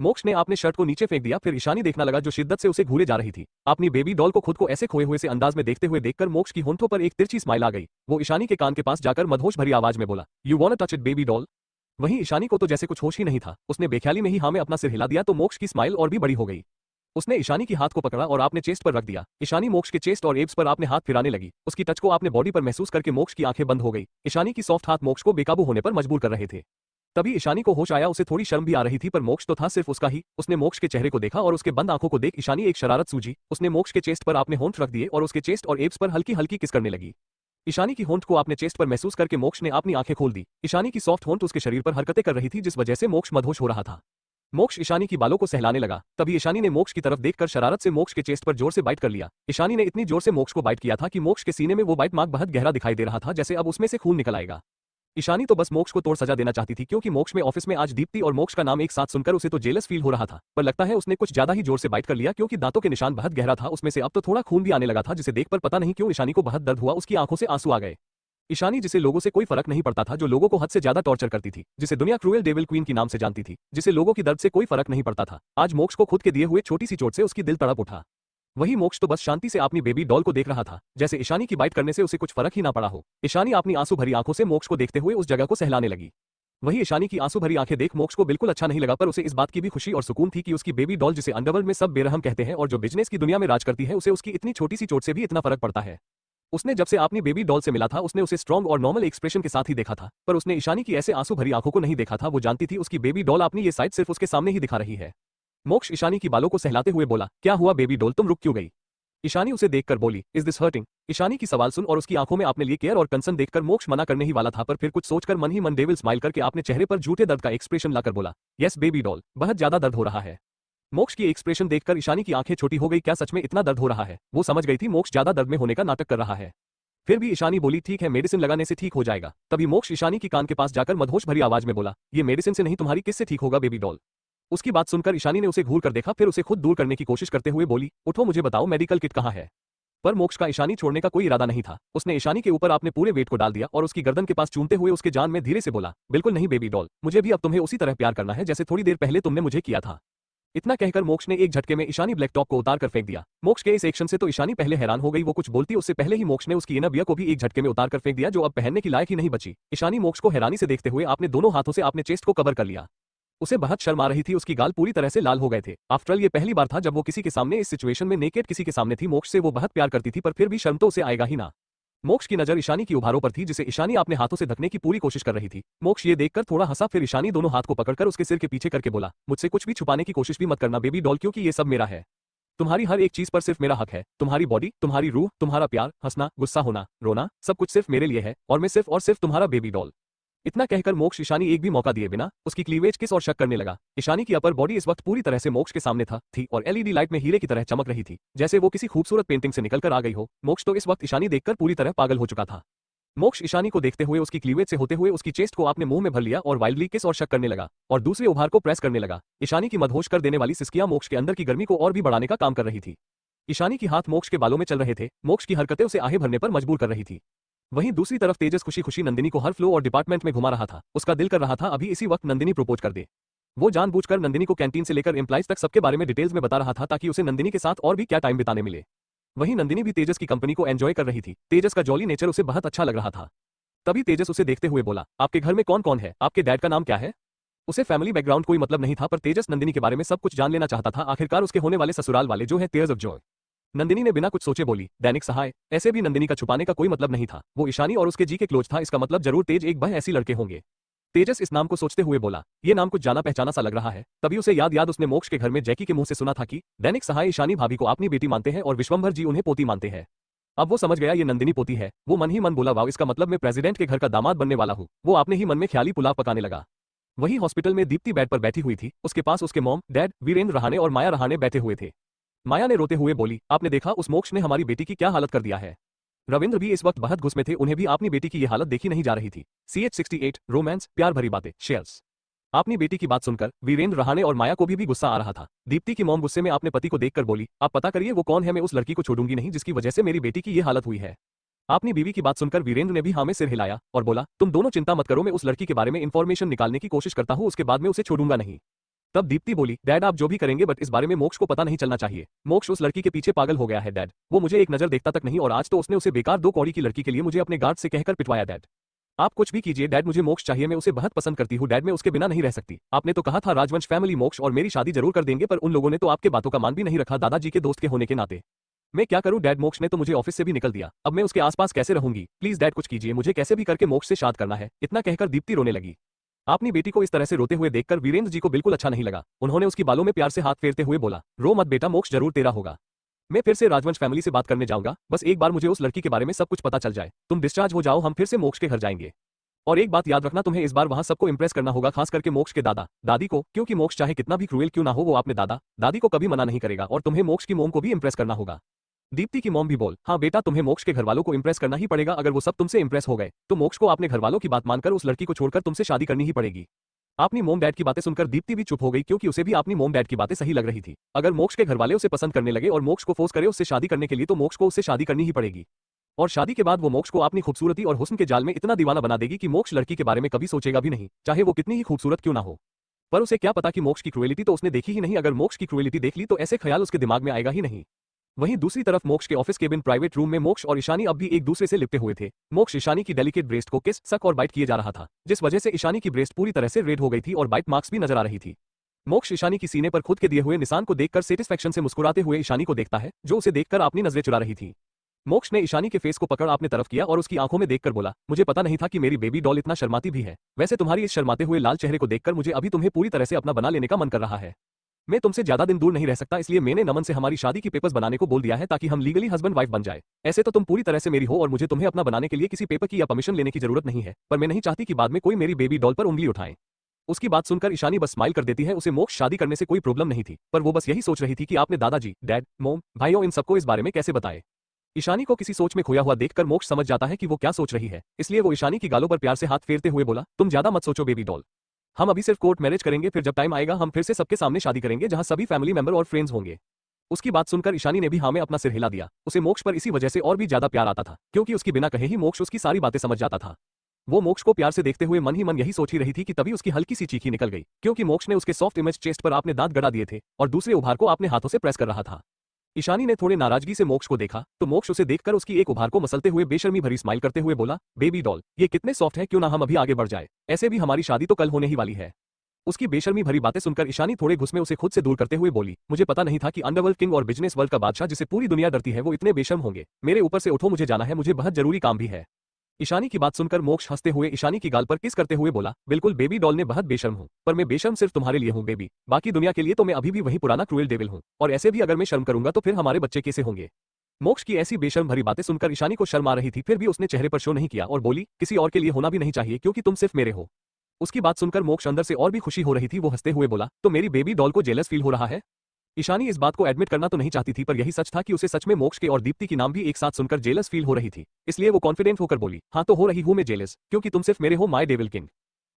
मोक्ष ने अपने शर्ट को नीचे फेंक दिया, फिर ईशानी देखना लगा जो शिद्दत से उसे घूरे जा रही थी। अपनी बेबी डॉल को खुद को ऐसे खोए हुए से अंदाज में देखते हुए देखकर मोक्ष की होंठों पर एक तिरछी स्माइल आ गई। वो ईशानी के कान के पास जाकर मदहोश भरी आवाज में बोला, you want touch it baby doll. वहीं ईशानी को तो जैसे कुछ होश ही नहीं था, उसने बेख्याली में ही हाँ में अपना सिर हिला दिया तो मोक्ष की स्माइल और भी बड़ी हो गई। उसने ईशानी की हाथ को पकड़ा और आपने चेस्ट पर रख दिया। ईशानी मोक्ष के चेस्ट और एब्स पर आपने हाथ फिराने लगी। उसकी टच को आपने बॉडी पर महसूस करके मोक्ष की आंखें बंद हो गई। ईशानी की सॉफ्ट हाथ मोक्ष को बेकाबू होने पर मजबूर कर रहे थे। तभी ईशानी को होश आया, उसे थोड़ी शर्म भी आ रही थी पर मोक्ष तो था सिर्फ उसका ही। उसने मोक्ष के चेहरे को देखा और उसके बंद आंखों को देख ईशानी एक शरारत सूझी। उसने मोक्ष के चेस्ट पर आपने होंठ रख दिए और उसके चेस्ट और एब्स पर हल्की हल्की किस करने लगी। ईशानी की होंठ को आपने चेस्ट पर महसूस करके मोक्ष ने अपनी आंखें खोल दी। ईशानी की सॉफ्ट होंठ उसके शरीर पर हरकतें कर रही थी जिस वजह से मोक्ष मदहोश हो रहा था। मोक्ष ईशानी की बालों को सहलाने लगा। तभी ईशानी ने मोक्ष की तरफ देखकर शरारत से मोक्ष के चेस्ट पर जोर से बाइट कर लिया। ईशानी ने इतनी जोर से मोक्ष को बाइट किया था कि मोक्ष के सीने में वो बाइट मार्क बहुत गहरा दिखाई दे रहा था, जैसे अब उसमें से खून निकल आएगा। ईशानी तो बस मोक्ष को तोड़ सजा देना चाहती थी, क्योंकि मोक्ष में ऑफिस में आज दीप्ति और मोक्ष का नाम एक साथ सुनकर उसे तो जेलस फील हो रहा था, पर लगता है उसने कुछ ज्यादा ही जोर से बाइट कर लिया, क्योंकि दांतों के निशान बहुत गहरा था उसमें से। अब तो थोड़ा खून भी आने लगा था, जिसे देखकर पता नहीं क्यों ईशानी को बहुत दर्द हुआ, उसकी आंखों से आंसू आ गए। ईशानी जिसे लोगों से कोई फर्क नहीं पड़ता था, जो लोगों को हद से ज्यादा टॉर्चर करती थी, जिसे दुनिया क्रूएल डेविल क्वीन की नाम से जानती थी, जिसे लोगों की दर्द से कोई फर्क नहीं पड़ता था, आज मोक्ष को खुद के दिए हुए छोटी सी चोट से उसकी दिल तड़प उठा। वही मोक्ष तो बस शांति से अपनी बेबी डॉल को देख रहा था, जैसे ईशानी की बाइट करने से उसे कुछ फर्क ही ना पड़ा हो। ईशानी अपनी आंसू भरी आंखों से मोक्ष को देखते हुए उस जगह को सहलाने लगी। वही ईशानी की आंसू भरी आंखें देख मोक्ष को बिल्कुल अच्छा नहीं लगा, पर उसे इस बात की भी खुशी और सुकून थी कि उसकी बेबी डॉल, जिसे अंडरवर्ल्ड में सब बेरहम कहते हैं और जो बिजनेस की दुनिया में राज करती है, उसे उसकी इतनी छोटी सी चोट से भी इतना फर्क पड़ता है। उसने जब से अपनी बेबी डॉल से मिला था, उसने उसे स्ट्रॉन्ग और नॉर्मल एक्सप्रेशन के साथ ही देखा था, पर उसने ईशानी की ऐसे आंसू भरी आंखों को नहीं देखा था। वो जानती थी उसकी बेबी डॉल अपनी ये साइड सिर्फ उसके सामने ही दिखा रही है। मोक्ष ईशानी की बालों को सहलाते हुए बोला, क्या हुआ बेबी डॉल, तुम रुक क्यों गई? ईशानी उसे देखकर बोली, इज दिस हर्टिंग? ईशानी की सवाल सुन और उसकी आंखों में आपने लिए केयर और कंसर्न देखकर मोक्ष मना करने ही वाला था, पर फिर कुछ सोचकर मन ही मन डेविल स्माइल करके आपने चेहरे पर झूठे दर्द का एक्सप्रेशन लाकर बोला, यस बेबी डॉल, बहुत ज्यादा दर्द हो रहा है। मोक्ष की एक्सप्रेशन देखकर ईशानी की आंखें छोटी हो गई। क्या सच में इतना दर्द हो रहा है? वो समझ गई थी मोक्ष ज्यादा दर्द में होने का नाटक कर रहा है। फिर भी ईशानी बोली, ठीक है, मेडिसिन लगाने से ठीक हो जाएगा। तभी मोक्ष ईशानी की कान के पास जाकर मदहोश भरी आवाज में बोला, ये मेडिसिन से नहीं, तुम्हारी किससे ठीक होगा बेबी डॉल? उसकी बात सुनकर ईशानी ने उसे घूर कर देखा, फिर उसे खुद दूर करने की कोशिश करते हुए बोली, उठो, मुझे बताओ मेडिकल किट कहाँ है? पर मोक्ष का ईशानी छोड़ने का कोई इरादा नहीं था। उसने ईशानी के ऊपर अपने पूरे वेट को डाल दिया और उसकी गर्दन के पास चूमते हुए उसके जान में धीरे से बोला, बिल्कुल नहीं बेबी डॉल, मुझे भी अब तुम्हें उसी तरह प्यार करना है जैसे थोड़ी देर पहले तुमने मुझे किया था। इतना कहकर मोक्ष ने एक झटके में ईशानी ब्लैक टॉप को उतार कर फेंक दिया। मोक्ष के इस एक्शन से तो ईशानी पहले हैरान हो गई। वो कुछ बोलती उससे पहले ही मोक्ष ने उसकी इनर वियर को भी एक झटके में उतार कर फेंक दिया, जो अब पहनने की लायक ही नहीं बची। ईशानी मोक्ष को हैरानी से देखते हुए आपने दोनों हाथों से अपने चेस्ट को कवर कर लिया। उसे बहुत शर्म आ रही थी, उसकी गाल पूरी तरह से लाल हो गए थे। आफ्टर ऑल ये पहली बार था जब वो किसी के सामने इस सिचुएशन में नेकेड किसी के सामने थी। मोक्ष से वो बहुत प्यार करती थी, पर फिर भी शर्म तो उसे आएगा ही ना। मोक्ष की नजर ईशानी की उभारों पर थी, जिसे ईशानी अपने हाथों से ढकने की पूरी कोशिश कर रही थी। मोक्ष ये देखकर थोड़ा हंसा, फिर ईशानी दोनों हाथ को पकड़कर उसके सिर के पीछे करके बोला, मुझसे कुछ भी छुपाने की कोशिश भी मत करना बेबी डॉल, क्योंकि ये सब मेरा है। तुम्हारी हर एक चीज पर सिर्फ मेरा हक है। तुम्हारी बॉडी, तुम्हारी रूह, तुम्हारा प्यार, हंसना, गुस्सा होना, रोना, सब कुछ सिर्फ मेरे लिए है और मैं सिर्फ और सिर्फ तुम्हारा बेबी डॉल। इतना कहकर मोक्ष ईशानी एक भी मौका दिए बिना उसकी क्लीवेज किस और शक करने लगा। ईशानी की अपर बॉडी इस वक्त पूरी तरह से मोक्ष के सामने थी और एलईडी लाइट में हीरे की तरह चमक रही थी, जैसे वो किसी खूबसूरत पेंटिंग से निकलकर आ गई हो। मोक्ष तो इस वक्त ईशानी देखकर पूरी तरह पागल हो चुका था। मोक्ष ईशानी को देखते हुए उसकी क्लीवेज से होते हुए उसकी चेस्ट को आपने मुंह में भर लिया और वाइल्डली किस और शक करने लगा और दूसरे उभार को प्रेस करने लगा। ईशानी की मदहोश कर देने वाली सिस्कियां मोक्ष के अंदर की गर्मी को और भी बढ़ाने का काम कर रही थी। ईशानी की हाथ मोक्ष के बालों में चल रहे थे। मोक्ष की हरकतें उसे आहें भरने पर मजबूर कर रही थी। वहीं दूसरी तरफ तेजस खुशी खुशी नंदिनी को हर फ्लो और डिपार्टमेंट में घुमा रहा था। उसका दिल कर रहा था अभी इसी वक्त नंदिनी प्रपोज कर दे। वो जानबूझकर नंदिनी को कैंटीन से लेकर एम्प्लॉइज तक सबके बारे में डिटेल्स में बता रहा था, ताकि उसे नंदिनी के साथ और भी क्या टाइम बिताने मिले। वहीं नंदिनी भी तेजस की कंपनी को एंजॉय कर रही थी। तेजस का जॉली नेचर उसे बहुत अच्छा लग रहा था। तभी तेजस उसे देखते हुए बोला, आपके घर में कौन कौन है? आपके डैड का नाम क्या है? उसे फैमिली बैकग्राउंड कोई मतलब नहीं था, पर तेजस नंदिनी के बारे में सब कुछ जान लेना चाहता था। आखिरकार उसके होने वाले ससुराल वाले जो है टीयर्स ऑफ जॉय। नंदिनी ने बिना कुछ सोचे बोली, दैनिक सहाय। ऐसे भी नंदिनी का छुपाने का कोई मतलब नहीं था, वो ईशानी और उसके जी के क्लोज था, इसका मतलब जरूर तेज एक बह ऐसी लड़के होंगे। तेजस इस नाम को सोचते हुए बोला, ये नाम कुछ जाना पहचाना सा लग रहा है। तभी उसे याद उसने मोक्ष के घर में जैकी के मुंह से सुना था कि दैनिक सहाय ईशानी भाभी को अपनी बेटी मानते हैं और विश्वंभर जी उन्हें पोती मानते हैं। अब वो समझ गया ये नंदिनी पोती है। वो मन ही मन बोला, वाह, इसका मतलब मैं प्रेसिडेंट के घर का दामाद बनने वाला हूँ। वो अपने ही मन में ख्याली पुलाव पकाने लगा। वही हॉस्पिटल में दीप्ति बेड पर बैठी हुई थी। उसके पास उसके मॉम, डैड, वीरेंद्र रहाणे और माया रहाणे बैठे हुए थे। माया ने रोते हुए बोली, आपने देखा उस मोक्ष ने हमारी बेटी की क्या हालत कर दिया है। रविंद्र भी इस वक्त बहुत गुस्से में थे, उन्हें भी अपनी बेटी की ये हालत देखी नहीं जा रही थी। CH68 रोमांस, प्यार भरी बातें, शेयर्स। अपनी बेटी की बात सुनकर वीरेंद्र रहाणे और माया को भी गुस्सा आ रहा था। दीप्ति की मॉम गुस्से में अपने पति को देखकर बोली, आप पता करिए वो कौन है, मैं उस लड़की को छोड़ूंगी नहीं जिसकी वजह से मेरी बेटी की ये हालत हुई है। अपनी बीवी की बात सुनकर वीरेंद्र ने भी हाँ में सिर हिलाया और बोला, तुम दोनों चिंता मत करो, मैं उस लड़की के बारे में इंफॉर्मेशन निकालने की कोशिश करता हूँ, उसके बाद में उसे छोड़ूंगा नहीं। तब दीप्ति बोली, डैड आप जो भी करेंगे बट इस बारे में मोक्ष को पता नहीं चलना चाहिए। मोक्ष उस लड़की के पीछे पागल हो गया है डैड। वो मुझे एक नजर देखता तक नहीं और आज तो उसने उसे बेकार 2 कौड़ी की लड़की के लिए मुझे अपने गार्ड से कहकर पिटवाया डैड। आप कुछ भी कीजिए डैड, मुझे मोक्ष चाहिए, मैं उसे बहुत पसंद करती हूँ डैड, मैं उसके बिना नहीं रह सकती। आपने तो कहा था राजवंश फैमिली मोक्ष और मेरी शादी जरूर कर देंगे, पर उन लोगों ने तो आपके बातों का मान भी नहीं रखा दादाजी के दोस्त के होने के नाते। मैं क्या करूं डैड, मोक्ष ने तो मुझे ऑफिस से भी निकल दिया, अब मैं उसके आसपास कैसे रहूंगी? प्लीज डैड कुछ कीजिए, मुझे कैसे भी करके मोक्ष से शादी करना है। इतना कहकर दीप्ति रोने लगी। अपनी बेटी को इस तरह से रोते हुए देखकर वीरेंद्र जी को बिल्कुल अच्छा नहीं लगा। उन्होंने उसकी बालों में प्यार से हाथ फेरते हुए बोला, रो मत बेटा, मोक्ष जरूर तेरा होगा। मैं फिर से राजवंश फैमिली से बात करने जाऊंगा, बस एक बार मुझे उस लड़की के बारे में सब कुछ पता चल जाए। तुम डिस्चार्ज हो जाओ, हम फिर से मोक्ष के घर जाएंगे। और एक बात याद रखना, तुम्हें इस बार वहां सबको इंप्रेस करना होगा, खास करके मोक्ष के दादा दादी को, क्योंकि मोक्ष चाहे कितना भी क्रूएल क्यों ना हो वो अपने दादा दादी को कभी मना नहीं करेगा। और तुम्हें मोक्ष की मोम को भी इंप्रेस करना होगा। दीप्ति की मॉम भी बोल, हाँ बेटा तुम्हें मोक्ष के घरवालों को इंप्रेस करना ही पड़ेगा। अगर वो सब तुमसे इंप्रेस हो गए तो मोक्ष को अपने घरवालों की बात मानकर उस लड़की को छोड़कर तुमसे शादी करनी ही पड़ेगी। अपनी मोम डैड की बातें सुनकर दीप्ति भी चुप हो गई, क्योंकि उसे भी अपनी मोम डैड की बातें सही लग रही थी। अगर मोक्ष के घरवाले उसे पसंद करने लगे और मोक्ष को फोर्स करे उससे शादी करने के लिए, तो मोक्ष को उससे शादी करनी ही पड़ेगी। और शादी के बाद वो मोक्ष को अपनी खूबसूरती और हुस्न के जाल में इतना दीवाना बना देगी कि मोक्ष लड़की के बारे में कभी सोचेगा भी नहीं, चाहे वो कितनी ही खूबसूरत क्यों ना हो। पर उसे क्या पता कि मोक्ष की क्रूएलिटी तो उसने देखी ही नहीं। अगर मोक्ष की क्रूएलिटी देख ली तो ऐसे ख्याल उसके दिमाग में आएगा ही नहीं। वहीं दूसरी तरफ मोक्ष के ऑफिस केबिन प्राइवेट रूम में मोक्ष और ईशानी अब भी एक दूसरे से लिपटे हुए थे। मोक्ष ईशानी की डेलिकेट ब्रेस्ट को किस, सक और बाइट किए जा रहा था, जिस वजह से ईशानी की ब्रेस्ट पूरी तरह से रेड हो गई थी और बाइट मार्क्स भी नजर आ रही थी। मोक्ष ईशानी की सीने पर खुद के दिए हुए निशान को देखकर सेटिस्फैक्शन से मुस्कुराते हुए ईशानी को देखता है, जो उसे देखकर अपनी नजरें चुरा रही थी। मोक्ष ने ईशानी के फेस को पकड़ अपने तरफ किया और उसकी आंखों में देखकर बोला, मुझे पता नहीं था कि मेरी बेबी डॉल इतना शर्माती भी है। वैसे तुम्हारी इस शर्माते हुए लाल चेहरे को देखकर मुझे अभी तुम्हें पूरी तरह से अपना बना लेने का मन कर रहा है। मैं तुमसे ज्यादा दिन दूर नहीं रह सकता, इसलिए मैंने नमन से हमारी शादी की पेपर्स बनाने को बोल दिया है, ताकि हम लीगली हस्बैंड वाइफ बन जाए। ऐसे तो तुम पूरी तरह से मेरी हो और मुझे तुम्हें अपना बनाने के लिए किसी पेपर की या परमिशन लेने की जरूरत नहीं है, पर मैं नहीं चाहती कि बाद में कोई मेरी बेबी डॉल पर उंगली उठाए। उसकी बात सुनकर ईशानी बस स्माइल कर देती है। उसे मोक्ष शादी करने से कोई प्रॉब्लम नहीं थी, पर वो बस यही सोच रही थी कि आपने दादाजी, डैड, मोम, भाइयों इन सबको इस बारे में कैसे बताए। ईशानी को किसी सोच में खोया हुआ देखकर मोक्ष समझ जाता है कि वो क्या सोच रही है, इसलिए वो ईशानी की गालों पर प्यार से हाथ फेरते हुए बोला, तुम ज्यादा मत सोचो बेबी डॉल, हम अभी सिर्फ कोर्ट मैरिज करेंगे, फिर जब टाइम आएगा हम फिर से सबके सामने शादी करेंगे, जहां सभी फैमिली मेंबर और फ्रेंड्स होंगे। उसकी बात सुनकर ईशानी ने भी हाँ में अपना सिर हिला दिया। उसे मोक्ष पर इसी वजह से और भी ज्यादा प्यार आता था, क्योंकि उसकी बिना कहे ही मोक्ष उसकी सारी बातें समझ जाता था। वो मोक्ष को प्यार से देखते हुए मन ही मन यही सोच ही रही थी कि तभी उसकी हल्की सी चीखी निकल गई, क्योंकि मोक्ष ने उसके सॉफ्ट इमेज चेस्ट पर अपने दांत गड़ा दिए थे और दूसरे उभार को अपने हाथों से प्रेस कर रहा था। ईशानी ने थोड़े नाराजगी से मोक्ष को देखा तो मोक्ष उसे देखकर उसकी एक उभार को मसलते हुए बेशर्मी भरी स्माइल करते हुए बोला, बेबी डॉल ये कितने सॉफ्ट है, क्यों ना हम अभी आगे बढ़ जाए, ऐसे भी हमारी शादी तो कल होने ही वाली है। उसकी बेशर्मी भरी बातें सुनकर ईशानी थोड़े गुस्से में उसे खुद से दूर करते हुए बोली, मुझे पता नहीं था कि अंडरवर्ल्ड किंग और बिजनेस वर्ल्ड का बादशाह जिसे पूरी दुनिया डरती है वो इतने बेशर्म होंगे। मेरे ऊपर से उठो, मुझे जाना है, मुझे बहुत जरूरी काम भी है। ईशानी की बात सुनकर मोक्ष हंसते हुए ईशानी की गाल पर किस करते हुए बोला, बिल्कुल बेबी डॉल ने बहुत बेशर्म हूं, पर मैं बेशर्म सिर्फ तुम्हारे लिए हूं बेबी, बाकी दुनिया के लिए तो मैं अभी भी वही पुराना क्रूएल डेविल हूं, और ऐसे भी अगर मैं शर्म करूंगा तो फिर हमारे बच्चे कैसे होंगे। मोक्ष की ऐसी बेशर्म भरी बातें सुनकर ईशानी को शर्म आ रही थी, फिर भी उसने चेहरे पर शो नहीं किया और बोली, किसी और के लिए होना भी नहीं चाहिए, क्योंकि तुम सिर्फ मेरे हो। उसकी बात सुनकर मोक्ष अंदर से और भी खुशी हो रही थी। वो हंसते हुए बोला, तो मेरी बेबी डॉल को जेलस फील हो रहा है। ईशानी इस बात को एडमिट करना तो नहीं चाहती थी, पर यही सच था कि उसे सच में मोक्ष के और दीप्ति की नाम भी एक साथ सुनकर जेलस फील हो रही थी। इसलिए वो कॉन्फिडेंट होकर बोली, हाँ तो हो रही हूँ मैं जेलस, क्योंकि तुम सिर्फ मेरे हो माय डेविल किंग।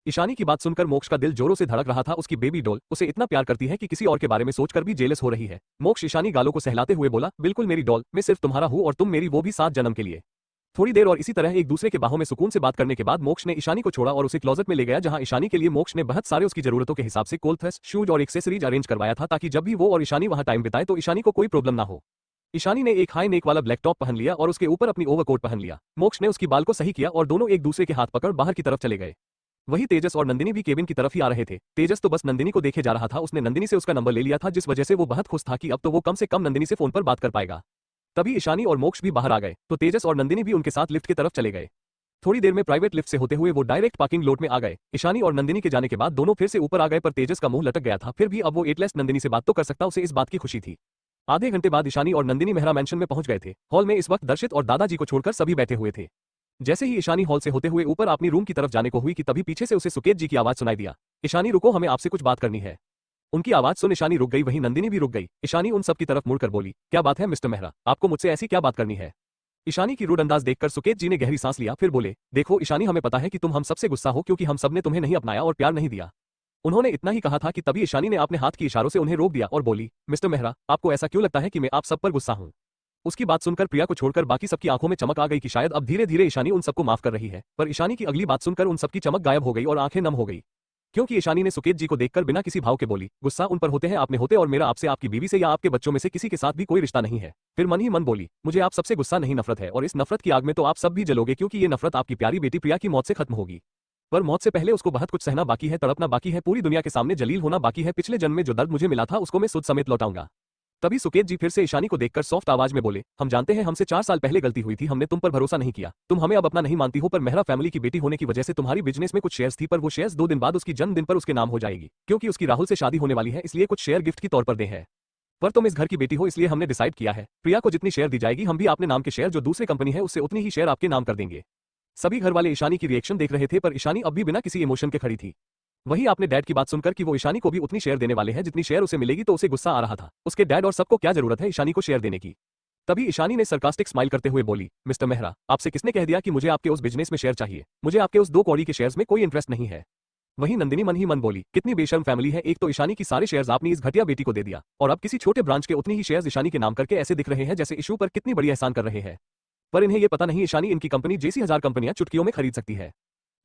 ईशानी की बात सुनकर मोक्ष का दिल जोरों से धड़क रहा था। उसकी बेबी डॉल उसे इतना प्यार करती है कि किसी और के बारे में सोचकर भी जेलस हो रही है। मोक्ष ईशानी गालों को सहलाते हुए बोला, बिल्कुल मेरी डॉल, मैं सिर्फ तुम्हारा हूँ और तुम मेरी, वो भी 7 जन्म के लिए। थोड़ी देर और इसी तरह एक दूसरे के बाहों में सुकून से बात करने के बाद मोक्ष ने ईशानी को छोड़ा और उसे क्लोजेट में ले गया, जहां ईशानी के लिए मोक्ष ने बहुत सारे उसकी जरूरतों के हिसाब से क्लोथ्स, शूज और एक्सेसरीज अरेंज करवाया था, ताकि जब भी वो और ईशानी वहां टाइम बिताए तो ईशानी को कोई प्रॉब्लम ना हो। ईशानी ने एक हाई नेक वाला ब्लैक टॉप पहन लिया और उसके ऊपर अपनी ओवरकोट पहन लिया। मोक्ष ने उसकी बाल को सही किया और दोनों एक दूसरे के हाथ पकड़ बाहर की तरफ चले गए। वही तेजस और नंदिनी भी केबिन की तरफ ही आ रहे थे। तेजस तो बस नंदिनी को देखे जा रहा था। उसने नंदिनी से उसका नंबर ले लिया था, जिस वजह से वो बहुत खुश था कि अब तो वो कम से कम नंदिनी से फोन पर बात कर पाएगा। तभी ईशानी और मोक्ष भी बाहर आ गए तो तेजस और नंदिनी भी उनके साथ लिफ्ट की तरफ चले गए। थोड़ी देर में प्राइवेट लिफ्ट से होते हुए वो डायरेक्ट पार्किंग लॉट में आ गए। ईशानी और नंदिनी के जाने के बाद दोनों फिर से ऊपर आ गए, पर तेजस का मुंह लटक गया था। फिर भी अब वो एटलीस्ट नंदिनी से बात तो कर सकता, उसे इस बात की खुशी थी। आधे घंटे बाद ईशानी और नंदिनी मेहरा मैंशन में पहुंच गए थे। हॉल में इस वक्त दर्शित और दादाजी को छोड़कर सभी बैठे हुए थे। जैसे ही ईशानी हॉल से होते हुए ऊपर अपनी रूम की तरफ जाने को हुई कि तभी पीछे से उसे सुकेत जी की आवाज सुनाई दिया, ईशानी रुको, हमें आपसे कुछ बात करनी है। उनकी आवाज सुन ईशानी रुक गई, वहीं नंदिनी भी रुक गई। ईशानी उन सब की तरफ मुड़कर बोली, क्या बात है मिस्टर मेहरा, आपको मुझसे ऐसी क्या बात करनी है। ईशानी की रूड अंदाज देखकर सुकेत जी ने गहरी सांस लिया, फिर बोले, देखो ईशानी, हमें पता है कि तुम हम सबसे गुस्सा हो, क्योंकि हम सबने तुम्हें नहीं अपनाया और प्यार नहीं दिया। उन्होंने इतना ही कहा था कि तभी ईशानी ने अपने हाथ के इशारों से उन्हें रोक दिया और बोली, मिस्टर मेहरा, आपको ऐसा क्यों लगता है कि मैं आप सब पर गुस्सा हूं। उसकी बात सुनकर प्रिया को छोड़कर बाकी सबकी आंखों में चमक आ गई कि शायद अब धीरे धीरे ईशानी उन सबको माफ कर रही है, पर ईशानी की अगली बात सुनकर उन सबकी चमक गायब हो गई और आंखें नम हो गई। क्योंकि ईशानी ने सुकेत जी को देखकर बिना किसी भाव के बोली, गुस्सा उन पर होते हैं आप में होते और मेरा आपसे, आपकी बीवी से या आपके बच्चों में से किसी के साथ भी कोई रिश्ता नहीं है। फिर मन ही मन बोली, मुझे आप सबसे गुस्सा नहीं नफरत है और इस नफरत की आग में तो आप सब भी जलोगे क्योंकि ये नफरत आपकी प्यारी बेटी प्रिया की मौत से खत्म होगी। पर मौत से पहले उसको बहुत कुछ सहना बाकी है, तड़पना बाकी है, पूरी दुनिया के सामने जलील होना बाकी है। पिछले जन्म में जो दर्द मुझे मिला था उसको मैं सुध समेत लौटाऊंगा। तभी सुकेत जी फिर से ईशानी को देखकर सॉफ्ट आवाज में बोले, हम जानते हैं हमसे 4 साल पहले गलती हुई थी, हमने तुम पर भरोसा नहीं किया, तुम हमें अब अपना नहीं मानती हो, पर मेहरा फैमिली की बेटी होने की वजह से तुम्हारी बिजनेस में कुछ शेयर्स थी, पर वो शेयर्स 2 दिन बाद उसकी जन्मदिन पर उसके नाम हो जाएगी, क्योंकि उसकी राहुल से शादी होने वाली है, इसलिए कुछ शेयर गिफ्ट के तौर पर दे है। पर तुम इस घर की बेटी हो इसलिए हमने डिसाइड किया है, प्रिया को जितनी शेयर दी जाएगी हम भी अपने नाम के शेयर जो दूसरे कंपनी है उससे उतनी ही शेयर आपके नाम कर देंगे। सभी घर वाले ईशानी की रिएक्शन देख रहे थे पर ईशानी अब भी बिना किसी इमोशन के खड़ी थी। वही आपने डैड की बात सुनकर कि वो ईशानी को भी उतनी शेयर देने वाले हैं जितनी शेयर उसे मिलेगी तो उसे गुस्सा आ रहा था। उसके डैड और सबको क्या जरूरत है ईशानी को शेयर देने की। तभी ईशानी ने सरकास्टिक स्माइल करते हुए बोली, मिस्टर मेहरा, आपसे किसने कह दिया कि मुझे आपके उस बिजनेस में शेयर चाहिए, मुझे आपके उस 2 कौड़ी के शेयर्स में कोई इंटरेस्ट नहीं है। वहीं नंदिनी मन ही मन बोली, कितनी बेशर्म फैमिली है, एक तो ईशानी की सारे शेयर्स आपने इस घटिया बेटी को दे दिया और अब किसी छोटे ब्रांच के उतनी ही शेयर्स ईशानी के नाम करके ऐसे दिख रहे हैं जैसे इशू पर कितनी बड़ी एहसान कर रहे हैं। पर इन्हें ये पता नहीं ईशानी इनकी कंपनी जैसी 1000 कंपनियां चुटकियों में खरीद सकती है।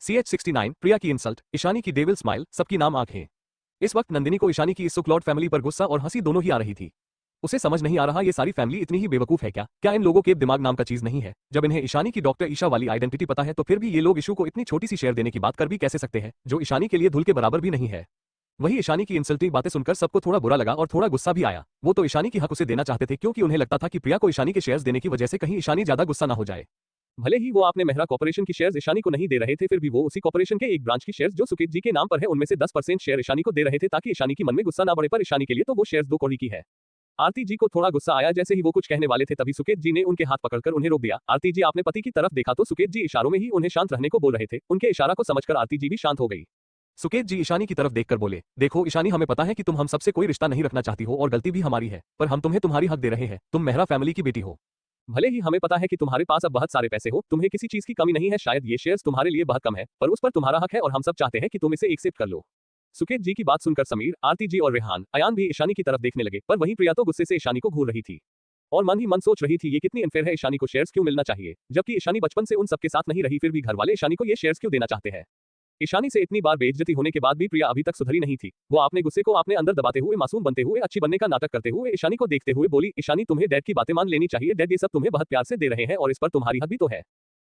CH69 प्रिया की इंसल्ट, ईशानी की डेविल स्माइल, सबकी नाम आंखें। इस वक्त नंदिनी को ईशानी की इस सुखलौट फैमिली पर गुस्सा और हंसी दोनों ही आ रही थी। उसे समझ नहीं आ रहा ये सारी फैमिली इतनी ही बेवकूफ है क्या इन लोगों के दिमाग नाम का चीज नहीं है। जब इन्हें ईशानी की डॉक्टर ईशा वाली आइडेंटिटी पता है तो फिर भी ये लोग इशू को इतनी छोटी सी शेयर देने की बात कर भी कैसे सकते हैं जो ईशानी के लिए धूल के बराबर भी नहीं है। वही ईशानी की इंसल्टिंग बातें सुनकर सबको थोड़ा बुरा लगा और थोड़ा गुस्सा भी आया। वो तो ईशानी की हक उसे देना चाहते थे क्योंकि उन्हें लगता था कि प्रिया को ईशानी के शेयर्स देने की वजह से कहीं ईशानी ज्यादा गुस्सा ना हो जाए। भले ही वो आपने मेहरा कॉर्पोरेशन की शेयर्स ईशानी को नहीं दे रहे थे, फिर भी वो उसी कॉर्पोरेशन के एक ब्रांच की शेयर्स जो सुकेत जी के नाम पर है उनमें से 10% शेयर ईशानी को दे रहे थे ताकि ईशानी की मन में गुस्सा ना बढ़े। पर ईशानी के लिए तो वो शेयर्स 2 कौड़ी की है। आरती जी को थोड़ा गुस्सा आया, जैसे ही वो कुछ कहने वाले थे तभी सुकेत जी ने उनके हाथ पकड़कर उन्हें रोक दिया। आरती जी आपने पति की तरफ देखा तो सुकेत जी इशारों में ही उन्हें शांत रहने को बोल रहे थे। उनके इशारा को समझकर आरती जी भी शांत हो गई। सुकेत जी ईशानी की तरफ देखकर बोले, देखो ईशानी, हमें पता है कि तुम हम सबसे कोई रिश्ता नहीं रखना चाहती हो और गलती भी हमारी है, पर हम तुम्हें तुम्हारी हक दे रहे हैं। तुम मेहरा फैमिली की बेटी हो। भले ही हमें पता है कि तुम्हारे पास अब बहुत सारे पैसे हो, तुम्हें किसी चीज की कमी नहीं है, शायद ये शेयर्स तुम्हारे लिए बहुत कम है, पर उस पर तुम्हारा हक है और हम सब चाहते हैं कि तुम इसे एक्सेप्ट कर लो। सुकेत जी की बात सुनकर समीर, आरती जी और रेहान, अयान भी ईशानी की तरफ देखने लगे, पर वहीं प्रिया तो गुस्से से ईशानी को घूर रही थी और मन ही मन सोच रही थी ये कितनी अनफेयर है, ईशानी को शेयर्स क्यों मिलना चाहिए, जबकि ईशानी बचपन से उन सबके साथ नहीं रही, फिर भी घर वाले ईशानी को ये शेयर्स क्यों देना चाहते हैं। ईशानी से इतनी बार बेइज्जती होने के बाद भी प्रिया अभी तक सुधरी नहीं थी। वो अपने गुस्से को अपने अंदर दबाते हुए, मासूम बनते हुए, अच्छी बनने का नाटक करते हुए ईशानी को देखते हुए बोली, ईशानी तुम्हें डैड की बातें मान लेनी चाहिए, डैड ये सब तुम्हें बहुत प्यार से दे रहे हैं और इस पर तुम्हारी हक भी तो है।